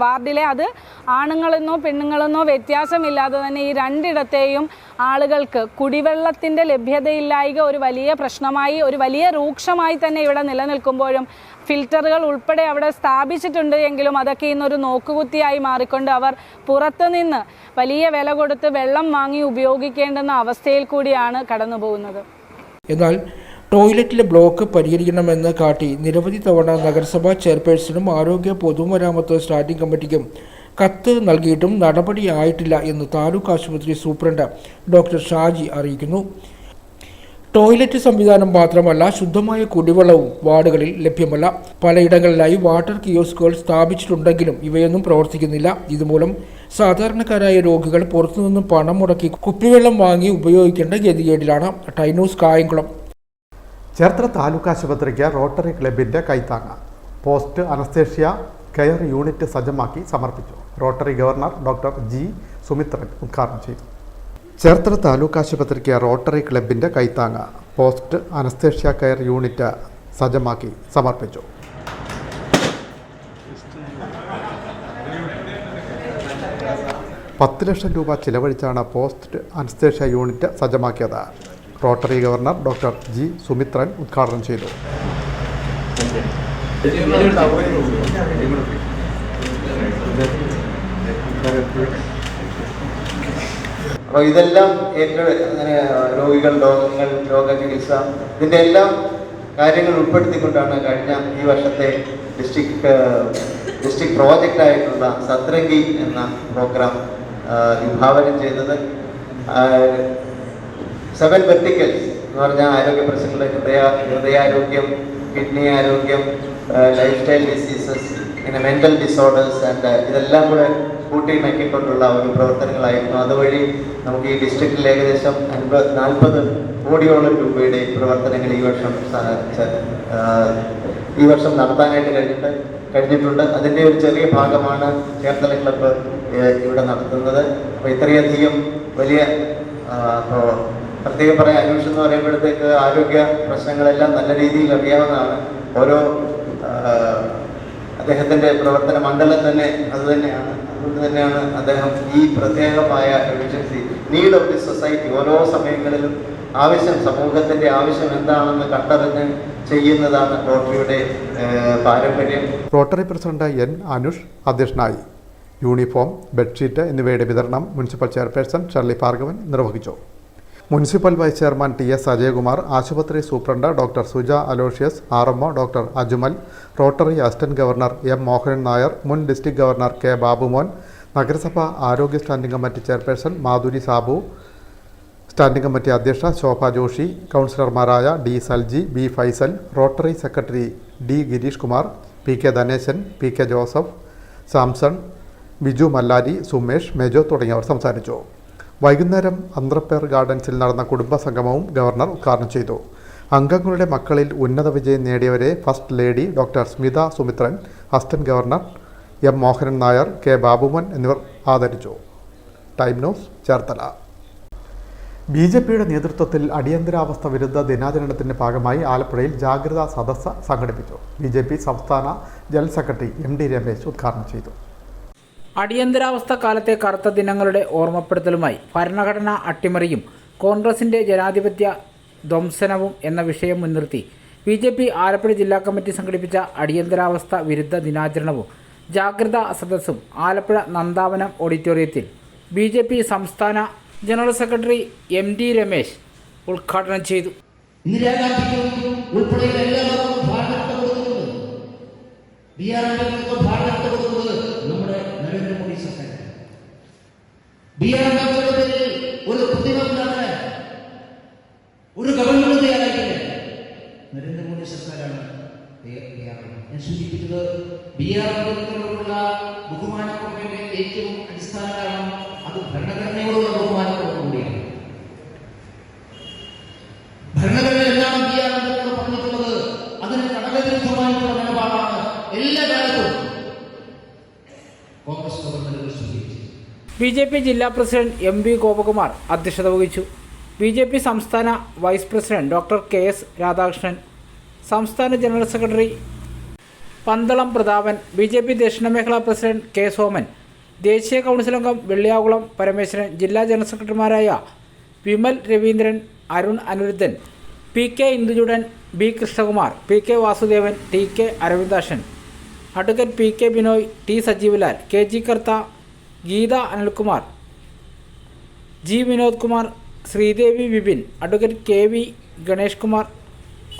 S12: വാർഡിലെ അത് ആണുങ്ങളെന്നോ പെണ്ണുങ്ങളെന്നോ വ്യത്യാസമില്ലാതെ തന്നെ ഈ 2 ഇടത്തെയും ആളുകൾക്ക് കുടിവെള്ളത്തിൻ്റെ ലഭ്യതയില്ലായ്ക ഒരു വലിയ പ്രശ്നമായി, ഒരു വലിയ രൂക്ഷമായി തന്നെ ഇവിടെ നിലനിൽക്കുമ്പോഴും ഫിൽറ്ററുകൾ ഉൾപ്പെടെ അവിടെ സ്ഥാപിച്ചിട്ടുണ്ട് എങ്കിലും അതൊക്കെ ഇന്നൊരു നോക്കുകുത്തിയായി മാറിക്കൊണ്ട് അവർ പുറത്തുനിന്ന് വലിയ വില കൊടുത്ത് വെള്ളം വാങ്ങി ഉപയോഗിക്കേണ്ടുന്ന അവസ്ഥയിൽ കൂടിയാണ് കടന്നു പോകുന്നത്.
S3: എന്നാൽ ടോയ്ലറ്റിലെ ബ്ലോക്ക് പരിഹരിക്കണമെന്ന് കാട്ടി നിരവധി തവണ നഗരസഭാ ചെയർപേഴ്സണും ആരോഗ്യ പൊതുമരാമത്ത് സ്റ്റാൻഡിംഗ് കമ്മിറ്റിക്കും കത്ത് നൽകിയിട്ടും നടപടിയായിട്ടില്ല എന്ന് താലൂക്ക് ആശുപത്രി സൂപ്രണ്ട് ഡോക്ടർ ഷാജി അറിയിക്കുന്നു. ടോയ്ലറ്റ് സംവിധാനം മാത്രമല്ല, ശുദ്ധമായ കുടിവെള്ളവും വാർഡുകളിൽ ലഭ്യമല്ല. പലയിടങ്ങളിലായി വാട്ടർ കിയോസ്കുകൾ സ്ഥാപിച്ചിട്ടുണ്ടെങ്കിലും ഇവയൊന്നും പ്രവർത്തിക്കുന്നില്ല. ഇതുമൂലം സാധാരണക്കാരായ രോഗികൾ പുറത്തുനിന്നും പണം മുടക്കി കുപ്പിവെള്ളം വാങ്ങി ഉപയോഗിക്കേണ്ട ഗതികേടിലാണ്. ടൈനൂസ് കായംകുളം.
S1: ചേർത്തല താലൂക്ക് ആശുപത്രിക്ക് റോട്ടറി ക്ലബിൻ്റെ കൈത്താങ്ങ്. പോസ്റ്റ് അനസ്തേഷ്യ കെയർ യൂണിറ്റ് സജ്ജമാക്കി സമർപ്പിച്ചു. Rotary governor doctor G Sumithran ഉദ്ഘാടനം ചെയ്തു. ചേർത്തല താലൂക്ക് ആശുപത്രിക്ക് റോട്ടറി ക്ലബിൻ്റെ കൈത്താങ്ങ് പോസ്റ്റ് അനസ്തേഷ്യ കെയർ യൂണിറ്റ് സജ്ജമാക്കി സമർപ്പിച്ചു. ₹10 ലക്ഷം ചിലവഴിച്ചാണ് പോസ്റ്റ് അനസ്തേഷ്യ യൂണിറ്റ് സജ്ജമാക്കിയത്. Rotary governor doctor G Sumithran ഉദ്ഘാടനം ചെയ്തു.
S13: അപ്പോൾ ഇതെല്ലാം അങ്ങനെ രോഗചികിത്സ ഇതിൻ്റെ എല്ലാം കാര്യങ്ങൾ ഉൾപ്പെടുത്തിക്കൊണ്ടാണ് കഴിഞ്ഞ ഈ വർഷത്തെ ഡിസ്ട്രിക്ട് പ്രോജക്റ്റായിട്ടുള്ള സത്രംഗി എന്ന പ്രോഗ്രാം വിഭാവനം ചെയ്തത്. 7 വെർട്ടിക്കൽസ് എന്ന് പറഞ്ഞാൽ ആരോഗ്യ പ്രശ്നങ്ങളുടെ ഹൃദയാരോഗ്യം, കിഡ്നി ആരോഗ്യം, ലൈഫ് സ്റ്റൈൽ ഡിസീസസ്, പിന്നെ മെൻ്റൽ ഡിസോർഡേഴ്സ് ആൻഡ് ഇതെല്ലാം കൂടെ കൂട്ടിയിണക്കിക്കൊണ്ടുള്ള ഒരു പ്രവർത്തനങ്ങളായിരുന്നു. അതുവഴി നമുക്ക് ഈ ഡിസ്ട്രിക്റ്റിൽ ഏകദേശം 40 കോടിയോളം രൂപയുടെ പ്രവർത്തനങ്ങൾ ഈ വർഷം നടത്താനായിട്ട് കഴിഞ്ഞിട്ടുണ്ട്. അതിൻ്റെ ഒരു ചെറിയ ഭാഗമാണ് ചേർത്തല ക്ലബ്ബ് ഇവിടെ നടത്തുന്നത്. അപ്പോൾ ഇത്രയധികം വലിയ പ്രത്യേകം പറയാൻ അന്വേഷണം എന്ന് പറയുമ്പോഴത്തേക്ക് ആരോഗ്യ പ്രശ്നങ്ങളെല്ലാം നല്ല രീതിയിൽ അറിയാവുന്നതാണ്. ഓരോ അദ്ദേഹത്തിൻ്റെ പ്രവർത്തന മണ്ഡലം തന്നെ അതുതന്നെയാണ്. അതുകൊണ്ട് തന്നെയാണ് അദ്ദേഹം ഈ പ്രത്യേകമായ emergency need of the society ഓരോ സമയങ്ങളിലും സമൂഹത്തിൻ്റെ ആവശ്യം എന്താണെന്ന് കണ്ടറിഞ്ഞ് ചെയ്യുന്നതാണ് റോട്ടറിയുടെ പാരമ്പര്യം.
S1: റോട്ടറി പ്രസിഡന്റ് എൻ അനുഷ് അധ്യക്ഷനായി. യൂണിഫോം, ബെഡ്ഷീറ്റ് എന്നിവയുടെ വിതരണം മുനിസിപ്പൽ ചെയർപേഴ്സൺ ഷെർലി ഭാർഗവൻ നിർവഹിച്ചു. Municipal vice chairman TS Ajayakumar, ആശുപത്രി superintendent doctor Suja Aloysius, RMO doctor Ajumal, rotary assistant governor M. Mohanan Nair, മുൻ ഡിസ്ട്രിക്ട് ഗവർണർ K. ബാബുമോൻ, നഗരസഭ ആരോഗ്യ standing committee chairperson Madhuri Sabu, standing committee അധ്യക്ഷ ശോഭ ജോഷി, കൗൺസിലർമാരായ D. Salji, B. Faisal, rotary secretary D. Girish Kumar, PK Dhaneshan, PK Joseph, Samson, Biju Mallari, Sumesh, Mejo തുടങ്ങിയവർ സംസാരിച്ചു. വൈകുന്നേരം അന്ത്രപ്പേർ ഗാർഡൻസിൽ നടന്ന കുടുംബസംഗമവും ഗവർണർ ഉദ്ഘാടനം ചെയ്തു. അംഗങ്ങളുടെ മക്കളിൽ ഉന്നത വിജയം നേടിയവരെ first lady doctor Smitha Sumithran, assistant governor M. Mohanan Nair, K. Babumon എന്നിവർ ആദരിച്ചു. Time news, Cherthala. BJPയുടെ നേതൃത്വത്തിൽ അടിയന്തരാവസ്ഥ വിരുദ്ധ ദിനാചരണത്തിന്റെ ഭാഗമായി ആലപ്പുഴയിൽ ജാഗ്രതാ സദസ്സ് സംഘടിപ്പിച്ചു. BJP സംസ്ഥാന ജനറൽ സെക്രട്ടറി MD രമേശ് ഉദ്ഘാടനം ചെയ്തു.
S3: അടിയന്തരാവസ്ഥ കാലത്തെ കറുത്ത ദിനങ്ങളുടെ ഓർമ്മപ്പെടുത്തലുമായി ഭരണഘടനാ അട്ടിമറിയും കോൺഗ്രസിന്റെ ജനാധിപത്യ ധ്വംസനവും എന്ന വിഷയം മുൻനിർത്തി BJP ആലപ്പുഴ ജില്ലാ കമ്മിറ്റി സംഘടിപ്പിച്ച അടിയന്തരാവസ്ഥ വിരുദ്ധ ദിനാചരണവും ജാഗ്രതാ സദസ്സും ആലപ്പുഴ നന്ദാവനം ഓഡിറ്റോറിയത്തിൽ BJP സംസ്ഥാന ജനറൽ സെക്രട്ടറി MD രമേശ് ഉദ്ഘാടനം ചെയ്തു.
S14: നമ്മുടെ നരേന്ദ്രമോദി സർക്കാർ ഒരു കൃത്രിമമില്ലാതെ ഒരു ഗവൺമെന്റ് തയ്യാറാക്കില്ല. നരേന്ദ്രമോദി സർക്കാരാണ് ഞാൻ സൂചിപ്പിച്ചത്. ബിആർഎമ്മിനോടുള്ള ബഹുമാനക്കുറവിന്റെ ഏറ്റവും അടിസ്ഥാന കാരണം അത് ഭരണഘടനയോടുള്ള ബഹുമാനക്കുറവ് കൂടിയാണ്. ഭരണഘടന എന്താണ് ബിആർഎമ്മിനോട് പറഞ്ഞിട്ടുള്ളത്? അതിന് കടകവിരുദ്ധമായിട്ടുള്ള നിലപാടാണ് എല്ലാ കാലത്തും കോൺഗ്രസ് ഗവൺമെന്റുകൾ സ്വീകരിച്ചു.
S3: BJP ജില്ലാ പ്രസിഡന്റ് MV ഗോപകുമാർ അധ്യക്ഷത വഹിച്ചു. BJP സംസ്ഥാന vice president doctor KS Radhakrishnan, സംസ്ഥാന general secretary Pandalam Prathapan, BJP ദക്ഷിണമേഖലാ പ്രസിഡന്റ് K. സോമൻ, ദേശീയ കൗൺസിൽ അംഗം വെള്ളിയാകുളം പരമേശ്വരൻ, ജില്ലാ ജനറൽ സെക്രട്ടറിമാരായ Vimal Raveendran, Arun Aniruddhan, PK Induchoodan, B. Krishnakumar, PK Vasudevan, TK Aravindakshan, advocate PK Binoy, T. Sajeevlal, KG Kartha, Geetha Anilkumar, G. Vinod Kumar, Sreedevi Vipin, advocate KV Ganesh Kumar,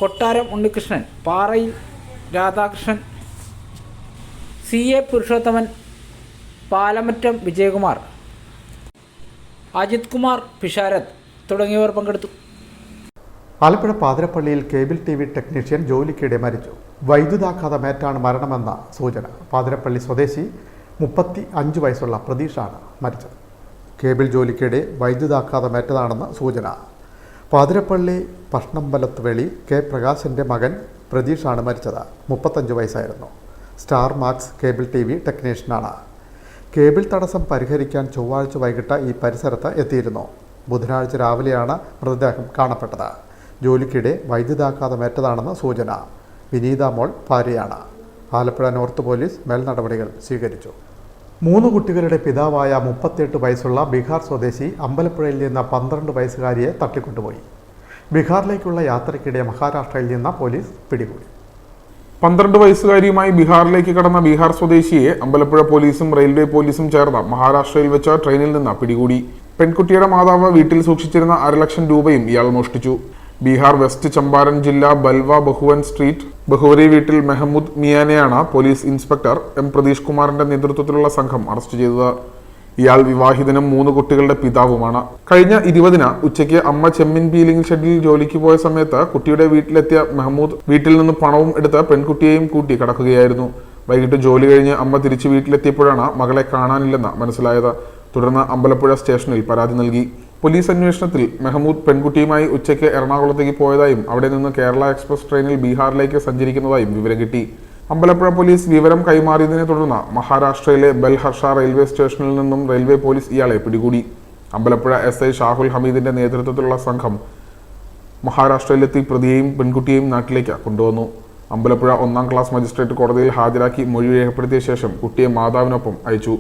S3: Kottaram Unnikrishnan, പാറയിൽ രാധാകൃഷ്ണൻ, CA പുരുഷോത്തമൻ, പാലമറ്റം വിജയകുമാർ, അജിത് കുമാർ പിഷാരത്ത് തുടങ്ങിയവർ പങ്കെടുത്തു.
S1: ആലപ്പുഴ പാതിരപ്പള്ളിയിൽ കേബിൾ TV ടെക്നീഷ്യൻ ജോലിക്കിടെ മരിച്ചു. വൈദ്യുതാഘാതമേറ്റാണ് മരണമെന്ന സൂചന. പാതിരപ്പള്ളി സ്വദേശി 35 വയസ്സുള്ള പ്രതീഷാണ് മരിച്ചത്. കേബിൾ ജോലിക്കിടെ വൈദ്യുതാഘാതമേറ്റതാണെന്ന് സൂചന. പാതിരപ്പള്ളി പഷ്ണമ്പലത്ത് വെളി K. പ്രകാശിൻ്റെ മകൻ പ്രതീഷാണ് മരിച്ചത്. 35 വയസ്സായിരുന്നു. സ്റ്റാർ മാക്സ് കേബിൾ TV ടെക്നീഷ്യനാണ്. കേബിൾ തടസ്സം പരിഹരിക്കാൻ ചൊവ്വാഴ്ച വൈകിട്ട് ഈ പരിസരത്ത് എത്തിയിരുന്നു. ബുധനാഴ്ച രാവിലെയാണ് മൃതദേഹം കാണപ്പെട്ടത്. ജോലിക്കിടെ വൈദ്യുതാഘാതമേറ്റതാണെന്ന് സൂചന. വിനീത മോൾ ഭാര്യയാണ്. ആലപ്പുഴ നോർത്ത് പോലീസ് മേൽനടപടികൾ സ്വീകരിച്ചു. 3 കുട്ടികളുടെ പിതാവായ 38 വയസ്സുള്ള ബീഹാർ സ്വദേശി അമ്പലപ്പുഴയിൽ നിന്ന് 12 വയസ്സുകാരിയെ തട്ടിക്കൊണ്ടുപോയി. ബീഹാറിലേക്കുള്ള യാത്രയ്ക്കിടെ മഹാരാഷ്ട്രയിൽ നിന്ന് പോലീസ് പിടികൂടി.
S2: 12 വയസ്സുകാരിയുമായി ബീഹാറിലേക്ക് കടന്ന ബീഹാർ സ്വദേശിയെ അമ്പലപ്പുഴ പോലീസും റെയിൽവേ പോലീസും ചേർന്ന് മഹാരാഷ്ട്രയിൽ വെച്ച് ട്രെയിനിൽ നിന്ന് പിടികൂടി. പെൺകുട്ടിയുടെ മാതാവ് വീട്ടിൽ സൂക്ഷിച്ചിരുന്ന 1.5 ലക്ഷം രൂപയും ഇയാൾ മോഷ്ടിച്ചു. ബീഹാർ വെസ്റ്റ് ചമ്പാരൻ ജില്ല ബൽവ ബഹുവൻ സ്ട്രീറ്റ് ബഹുവരി വീട്ടിൽ മെഹമ്മൂദ് മിയാനെയാണ് പോലീസ് ഇൻസ്പെക്ടർ M. പ്രതീഷ് കുമാറിന്റെ നേതൃത്വത്തിലുള്ള സംഘം അറസ്റ്റ് ചെയ്തത്. ഇയാൾ വിവാഹിതനും 3 കുട്ടികളുടെ പിതാവുമാണ്. കഴിഞ്ഞ 20-ന് ഉച്ചയ്ക്ക് അമ്മ ചെമ്മീൻ പീലിംഗ് ഷെഡിൽ ജോലിക്ക് പോയ സമയത്ത് കുട്ടിയുടെ വീട്ടിലെത്തിയ മെഹമ്മൂദ് വീട്ടിൽ നിന്ന് പണവും എടുത്ത് പെൺകുട്ടിയെയും കൂട്ടി കടക്കുകയായിരുന്നു. വൈകിട്ട് ജോലി കഴിഞ്ഞ് അമ്മ തിരിച്ച് വീട്ടിലെത്തിയപ്പോഴാണ് മകളെ കാണാനില്ലെന്ന് മനസ്സിലായത്. തുടർന്ന് അമ്പലപ്പുഴ സ്റ്റേഷനിൽ പരാതി നൽകി. പോലീസ് അന്വേഷണത്തിൽ മെഹമ്മൂദ് പെൺകുട്ടിയുമായി ഉച്ചയ്ക്ക് എറണാകുളത്തേക്ക് പോയതായും അവിടെ നിന്ന് കേരള എക്സ്പ്രസ് ട്രെയിനിൽ ബീഹാറിലേക്ക് സഞ്ചരിക്കുന്നതായും വിവരം കിട്ടി. അമ്പലപ്പുഴ പോലീസ് വിവരം കൈമാറിയതിനെ തുടർന്ന് മഹാരാഷ്ട്രയിലെ ബൽഹർഷ റെയിൽവേ സ്റ്റേഷനിൽ നിന്നും റെയിൽവേ പോലീസ് ഇയാളെ പിടികൂടി. അമ്പലപ്പുഴ SI ഷാഹുൽ ഹമീദിന്റെ നേതൃത്വത്തിലുള്ള സംഘം മഹാരാഷ്ട്രയിലെത്തി പ്രതിയെയും പെൺകുട്ടിയെയും നാട്ടിലേക്ക് കൊണ്ടുവന്നു. അമ്പലപ്പുഴ 1-ാം ക്ലാസ് മജിസ്ട്രേറ്റ് കോടതിയിൽ ഹാജരാക്കി മൊഴി രേഖപ്പെടുത്തിയ ശേഷം കുട്ടിയെ മാതാവിനൊപ്പം അയച്ചു.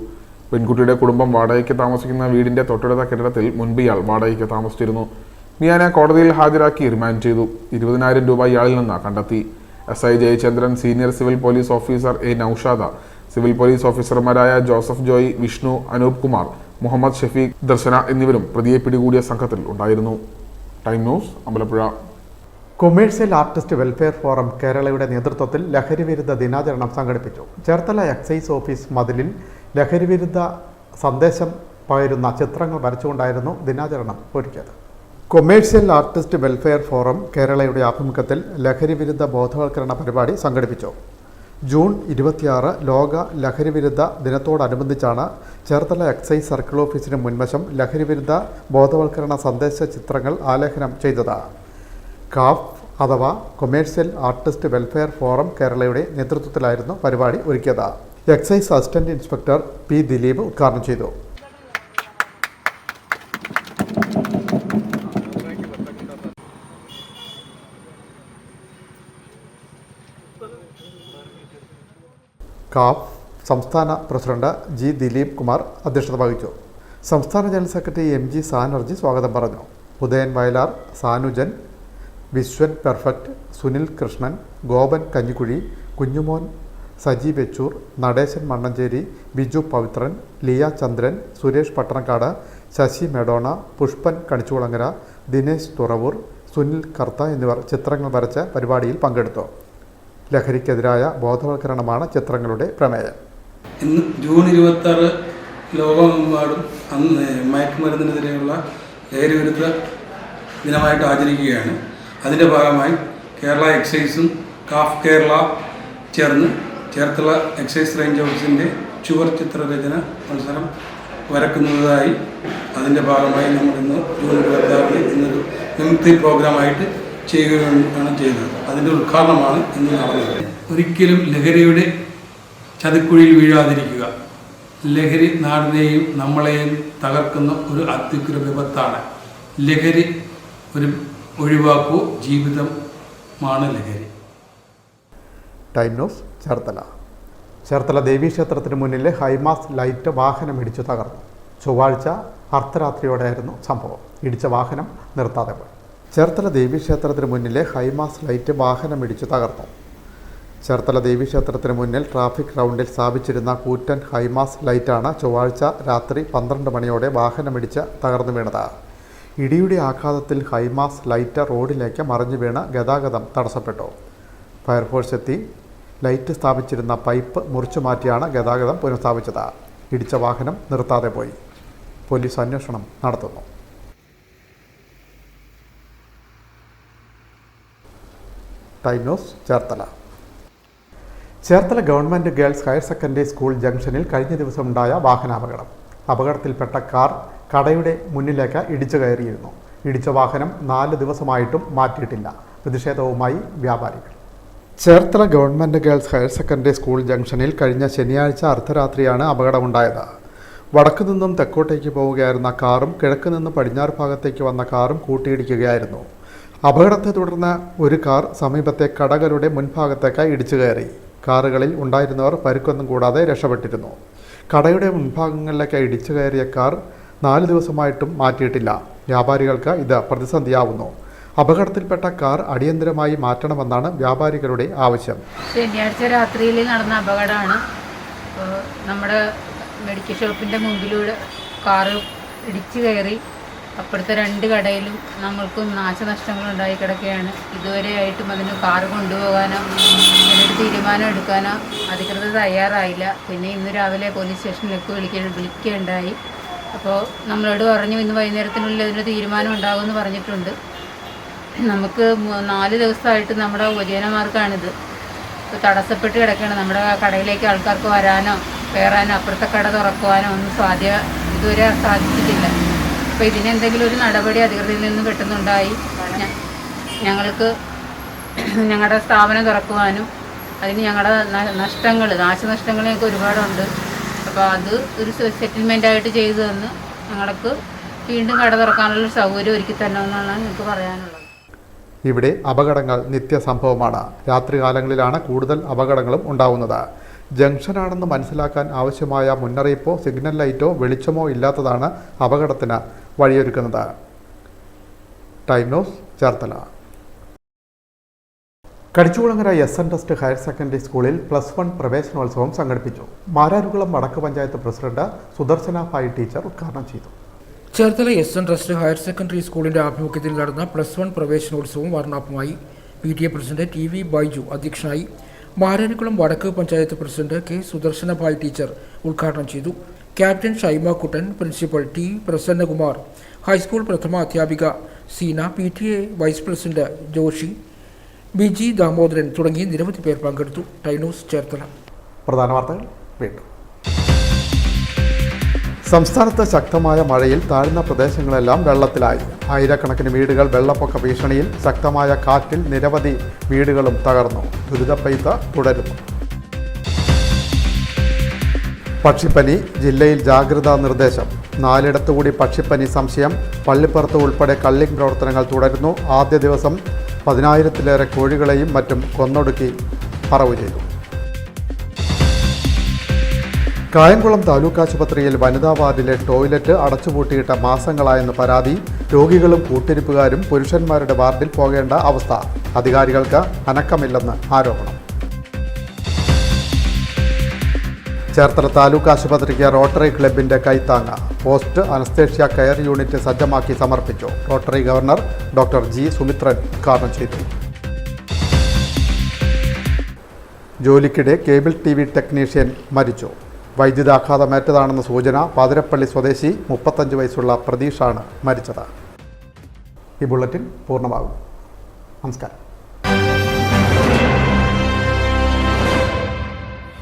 S2: പെൺകുട്ടിയുടെ കുടുംബം വാടകയ്ക്ക് താമസിക്കുന്ന വീടിന്റെ തൊട്ടടുത്ത കെട്ടിടത്തിൽ മുൻപ് ഇയാൾ വാടകയ്ക്ക് താമസിച്ചിരുന്നു. മിയാനെ കോടതിയിൽ ഹാജരാക്കി റിമാൻഡ് ചെയ്തു. 20,000 രൂപ ഇയാളിൽ നിന്ന് കണ്ടെത്തി. SI Jayachandran, senior civil police officer A. Naushada, civil police ഓഫീസർമാരായ ജോസഫ് ജോയ്, വിഷ്ണു, അനൂപ് കുമാർ, മുഹമ്മദ് ഷഫീഖ്, ദർശന എന്നിവരും പ്രതിയെ പിടികൂടിയ സംഘത്തിൽ ഉണ്ടായിരുന്നു. Time news, Ambalappuzha.
S1: Commercial artist welfare forum കേരളയുടെ നേതൃത്വത്തിൽ ലഹരിവിരുദ്ധ ദിനാചരണം സംഘടിപ്പിച്ചു. ചേർത്തല എക്സൈസ് ഓഫീസ് മതിലിൽ ലഹരിവിരുദ്ധ സന്ദേശം പകരുന്ന ചിത്രങ്ങൾ വരച്ചുകൊണ്ടായിരുന്നു ദിനാചരണം ഒരുക്കിയത്. കൊമേഴ്സ്യൽ ആർട്ടിസ്റ്റ് വെൽഫെയർ ഫോറം കേരളയുടെ ആഭിമുഖ്യത്തിൽ ലഹരിവിരുദ്ധ ബോധവൽക്കരണ പരിപാടി സംഘടിപ്പിച്ചു. ജൂൺ 26 ലോക ലഹരിവിരുദ്ധ ദിനത്തോടനുബന്ധിച്ചാണ് ചേർത്തല എക്സൈസ് സർക്കിൾ ഓഫീസിന് മുൻവശം ലഹരിവിരുദ്ധ ബോധവൽക്കരണ സന്ദേശ ചിത്രങ്ങൾ ആലേഖനം ചെയ്തത്. കാഫ് അഥവാ കൊമേഴ്സ്യൽ ആർട്ടിസ്റ്റ് വെൽഫെയർ ഫോറം കേരളയുടെ നേതൃത്വത്തിലായിരുന്നു പരിപാടി ഒരുക്കിയത്. Excise assistant inspector P Dileep ഉദ്ഘാടനം ചെയ്തു. കാഫ് സംസ്ഥാന പ്രസിഡന്റ് ജി ദിലീപ് കുമാർ അധ്യക്ഷത വഹിച്ചു. സംസ്ഥാന ജനറൽ സെക്രട്ടറി MG സാനർജി സ്വാഗതം പറഞ്ഞു. ഉദയൻ വയലാർ, സാനുജൻ, വിശ്വൻ പെർഫെക്റ്റ്, സുനിൽ കൃഷ്ണൻ, ഗോപൻ കഞ്ഞിക്കുഴി, കുഞ്ഞുമോൻ, സജി വെച്ചൂർ, നടേശൻ മണ്ണഞ്ചേരി, ബിജു പവിത്രൻ, ലിയ ചന്ദ്രൻ, സുരേഷ് പട്ടണക്കാട്, ശശി മെഡോണ, പുഷ്പൻ കണിച്ചുകുളങ്ങര, ദിനേശ് തുറവൂർ, സുനിൽ കർത്ത എന്നിവർ ചിത്രങ്ങൾ വരച്ച് പരിപാടിയിൽ പങ്കെടുത്തു. ലഹരിക്കെതിരായ ബോധവൽക്കരണമാണ് ചിത്രങ്ങളുടെ പ്രമേയം.
S15: ഇന്ന് ജൂൺ 26 ലോകമെമ്പാടും മയക്കുമരുന്നിനെതിരെയുള്ള ലഹരിവിരുദ്ധ ദിനമായിട്ട് ആചരിക്കുകയാണ്. അതിൻ്റെ ഭാഗമായി കേരള എക്സൈസും കാഫ് കേരള ചേർന്ന് ചേർത്തല എക്സൈസ് റേഞ്ച് ഓഫീസിൻ്റെ ചുവർ ചിത്രരചന മത്സരം വരക്കുന്നതായി അതിൻ്റെ ഭാഗമായി നമ്മൾ ഇന്ന് ജൂൺ 26 ഇന്നൊരു വിമുക്തി പ്രോഗ്രാമായിട്ട് ചെയ്യുകയാണ് ചെയ്തത്. അതിൻ്റെ ഉദ്ഘാടനമാണ് ഇന്ന് നടന്നത്. ഒരിക്കലും ലഹരിയുടെ ചതിക്കുഴിയിൽ വീഴാതിരിക്കുക. ലഹരി നാടിനെയും നമ്മളെയും തകർക്കുന്ന ഒരു അത്യുഗ്ര വിപത്താണ്. ലഹരി ഒരു ഒഴിവാക്കൂ, ജീവിതമാണ് ലഹരി.
S1: Time news Cherthala. ചേർത്തല ദേവീക്ഷേത്രത്തിന് മുന്നിലെ ഹൈമാസ് ലൈറ്റ് വാഹനമിടിച്ചു തകർന്നു. ചൊവ്വാഴ്ച അർദ്ധരാത്രിയോടെയായിരുന്നു സംഭവം. ഇടിച്ച വാഹനം നിർത്താതെ പോയി. ചേർത്തല ദേവീക്ഷേത്രത്തിന് മുന്നിലെ ഹൈമാസ് ലൈറ്റ് വാഹനമിടിച്ചു തകർന്നു. ചേർത്തല ദേവീക്ഷേത്രത്തിന് മുന്നിൽ ട്രാഫിക് റൗണ്ടിൽ സ്ഥാപിച്ചിരുന്ന കൂറ്റൻ ഹൈമാസ് ലൈറ്റാണ് ചൊവ്വാഴ്ച രാത്രി 12 മണിയോടെ വാഹനമിടിച്ച് തകർന്നു വീണത്. ഇടിയുടെ ആഘാതത്തിൽ ഹൈമാസ് ലൈറ്റ് റോഡിലേക്ക് മറിഞ്ഞു വീണ് ഗതാഗതം തടസ്സപ്പെട്ടു. ഫയർഫോഴ്സ് എത്തി ലൈറ്റ് സ്ഥാപിച്ചിരുന്ന പൈപ്പ് മുറിച്ചു മാറ്റിയാണ് ഗതാഗതം പുനഃസ്ഥാപിച്ചത്. ഇടിച്ച വാഹനം നിർത്താതെ പോയി. പോലീസ് അന്വേഷണം നടത്തുന്നു. Time news Cherthala. Cherthala government girls higher secondary school ജംഗ്ഷനിൽ കഴിഞ്ഞ ദിവസമുണ്ടായ വാഹനാപകടം. അപകടത്തിൽപ്പെട്ട കാർ കടയുടെ മുന്നിലേക്ക് ഇടിച്ചു കയറിയിരുന്നു. ഇടിച്ച വാഹനം 4 ദിവസമായിട്ടും മാറ്റിയിട്ടില്ല. പ്രതിഷേധവുമായി വ്യാപാരികൾ. Cherthala government girls higher secondary school ജംഗ്ഷനിൽ കഴിഞ്ഞ ശനിയാഴ്ച അർദ്ധരാത്രിയാണ് അപകടമുണ്ടായത്. വടക്കു നിന്നും തെക്കോട്ടേക്ക് പോവുകയായിരുന്ന കാറും കിഴക്ക് നിന്ന് പടിഞ്ഞാറ് ഭാഗത്തേക്ക് വന്ന കാറും കൂട്ടിയിടിക്കുകയായിരുന്നു. അപകടത്തെ തുടർന്ന് ഒരു കാർ സമീപത്തെ കടകളുടെ മുൻഭാഗത്തേക്ക് ഇടിച്ചു കയറി. കാറുകളിൽ ഉണ്ടായിരുന്നവർ പരുക്കൊന്നും കൂടാതെ രക്ഷപ്പെട്ടിരുന്നു. കടയുടെ മുൻഭാഗങ്ങളിലേക്ക് ഇടിച്ചു കയറിയ കാർ 4 ദിവസമായിട്ടും മാറ്റിയിട്ടില്ല. വ്യാപാരികൾക്ക് ഇത് പ്രതിസന്ധിയാവുന്നു. അപകടത്തിൽപ്പെട്ട കാർ അടിയന്തരമായി മാറ്റണമെന്നാണ് വ്യാപാരികളുടെ ആവശ്യം.
S16: ശനിയാഴ്ച രാത്രിയിൽ നടന്ന അപകടമാണ്. നമ്മുടെ മെഡിക്കൽ ഷോപ്പിൻ്റെ മുമ്പിലൂടെ കാറ് ഇടിച്ചു കയറി. അപ്പുറത്തെ 2 കടയിലും നമ്മൾക്കും നാശനഷ്ടങ്ങൾ ഉണ്ടായി കിടക്കുകയാണ്. ഇതുവരെയായിട്ടും അതിന് കാറ് കൊണ്ടുപോകാനോ അതിനൊരു തീരുമാനം എടുക്കാനോ അധികൃതർ തയ്യാറായില്ല. പിന്നെ ഇന്ന് രാവിലെ പോലീസ് സ്റ്റേഷനിലേക്ക് വിളിക്കുകയുണ്ടായി. അപ്പോൾ നമ്മളോട് പറഞ്ഞു ഇന്ന് വൈകുന്നേരത്തിനുള്ളിൽ അതിന് തീരുമാനം ഉണ്ടാകുമെന്ന് പറഞ്ഞിട്ടുണ്ട്. നമുക്ക് 4 ദിവസമായിട്ട് നമ്മുടെ ഉപജീവനമാർഗ്ഗമാണിത്. ഇപ്പോൾ തടസ്സപ്പെട്ട് കിടക്കുകയാണ്. നമ്മുടെ കടയിലേക്ക് ആൾക്കാർക്ക് വരാനോ കയറാനോ അപ്പുറത്തെ കട തുറക്കുവാനോ ഒന്നും ഇതുവരെ സാധിച്ചിട്ടില്ല. അപ്പോൾ ഇതിനെന്തെങ്കിലും ഒരു നടപടി അധികൃതരിൽ നിന്ന് പെട്ടെന്നുണ്ടായി ഞങ്ങൾക്ക് ഞങ്ങളുടെ സ്ഥാപനം തുറക്കുവാനും അതിന് ഞങ്ങളുടെ നാശനഷ്ടങ്ങൾ ഞങ്ങൾക്ക് ഒരുപാടുണ്ട്. അപ്പോൾ അത് ഒരു സെറ്റിൽമെൻ്റായിട്ട് ചെയ്തു തന്ന് ഞങ്ങൾക്ക് വീണ്ടും കട തുറക്കാനുള്ള സൗകര്യം ഒരുക്കി തരണമെന്നാണ് ഞങ്ങൾക്ക് പറയാനുള്ളത്.
S1: ഇവിടെ അപകടങ്ങൾ നിത്യസംഭവമാണ്. രാത്രികാലങ്ങളിലാണ് കൂടുതൽ അപകടങ്ങളും ഉണ്ടാവുന്നത്. ജംഗ്ഷനാണെന്ന് മനസ്സിലാക്കാൻ ആവശ്യമായ മുന്നറിയിപ്പോ സിഗ്നൽ ലൈറ്റോ വെളിച്ചമോ ഇല്ലാത്തതാണ് അപകടത്തിന് വഴിയൊരുക്കുന്നത്. Time news Cherthala. Kadichukulangara S N. Trust higher secondary സ്കൂളിൽ +1 പ്രവേശനോത്സവം സംഘടിപ്പിച്ചു. മാരാരുകുളം വടക്ക് പഞ്ചായത്ത് പ്രസിഡന്റ് സുദർശന ഭായ് ടീച്ചർ ഉദ്ഘാടനം ചെയ്തു.
S3: Cherthala S N. Trust higher secondary സ്കൂളിന്റെ ആഭിമുഖ്യത്തിൽ നടന്ന +1 പ്രവേശനോത്സവം വർണ്ണാഭമായി. PTA പ്രസിഡന്റ് TV ബൈജു അധ്യക്ഷനായി. മാരാരുകുളം വടക്ക് panchayat president K Sudarsana Bhai teacher ഉദ്ഘാടനം ചെയ്തു. Captain Shyma Kuttan, principal T Prasannakumar, high school പ്രഥമ അധ്യാപിക Seena, PTA vice president Joshi, Biji Damodaran തുടങ്ങി നിരവധി പേർ പങ്കെടുത്തു. ടൈനോസ് ചേർത്തല.
S1: പ്രധാന വാർത്തകൾ വീണ്ടും. സംസ്ഥാനത്ത് ശക്തമായ മഴയിൽ താഴ്ന്ന പ്രദേശങ്ങളെല്ലാം വെള്ളത്തിലായി. ആയിരക്കണക്കിന് വീടുകൾ വെള്ളപ്പൊക്ക ഭീഷണിയിൽ. ശക്തമായ കാറ്റിൽ നിരവധി വീടുകളും തകർന്നു. ദുരിതപ്പെയ്ത്ത് തുടരുന്നു. പക്ഷിപ്പനി ജില്ലയിൽ ജാഗ്രതാ നിർദ്ദേശം. 4 കൂടി പക്ഷിപ്പനി സംശയം. പള്ളിപ്പുറത്ത് ഉൾപ്പെടെ കള്ളിംഗ് പ്രവർത്തനങ്ങൾ തുടരുന്നു. ആദ്യ ദിവസം 10,000-ലേറെ കോഴികളെയും മറ്റും കൊന്നൊടുക്കി പറവ് ചെയ്തു. കായംകുളം താലൂക്ക് ആശുപത്രിയിൽ വനിതാ വാർഡിലെ ടോയ്ലറ്റ് അടച്ചുപൂട്ടിയിട്ട മാസങ്ങളായെന്ന് പരാതി. രോഗികളും കൂട്ടിരിപ്പുകാരും പുരുഷന്മാരുടെ വാർഡിൽ പോകേണ്ട അവസ്ഥ. അധികാരികൾക്ക് അനക്കമില്ലെന്ന് ആരോപണം. ചേർത്തല താലൂക്ക് ആശുപത്രിക്ക് റോട്ടറി ക്ലബിന്റെ കൈത്താങ്ങ. പോസ്റ്റ് അനസ്തേഷ്യ കെയർ യൂണിറ്റ് സജ്ജമാക്കി സമർപ്പിച്ചു. Rotary governor doctor G Sumithran ഉദ്ഘാടനം ചെയ്തു. ജോലിക്കിടെ കേബിൾ TV ടെക്നീഷ്യൻ മരിച്ചു. വൈദ്യുതാഘാതമേറ്റതാണെന്ന സൂചന. പാതിരപ്പള്ളി സ്വദേശി 35 വയസ്സുള്ള പ്രതീഷാണ് മരിച്ചത്. ഈ ബുള്ളറ്റിൻ പൂർണ്ണമാകും. നമസ്കാരം.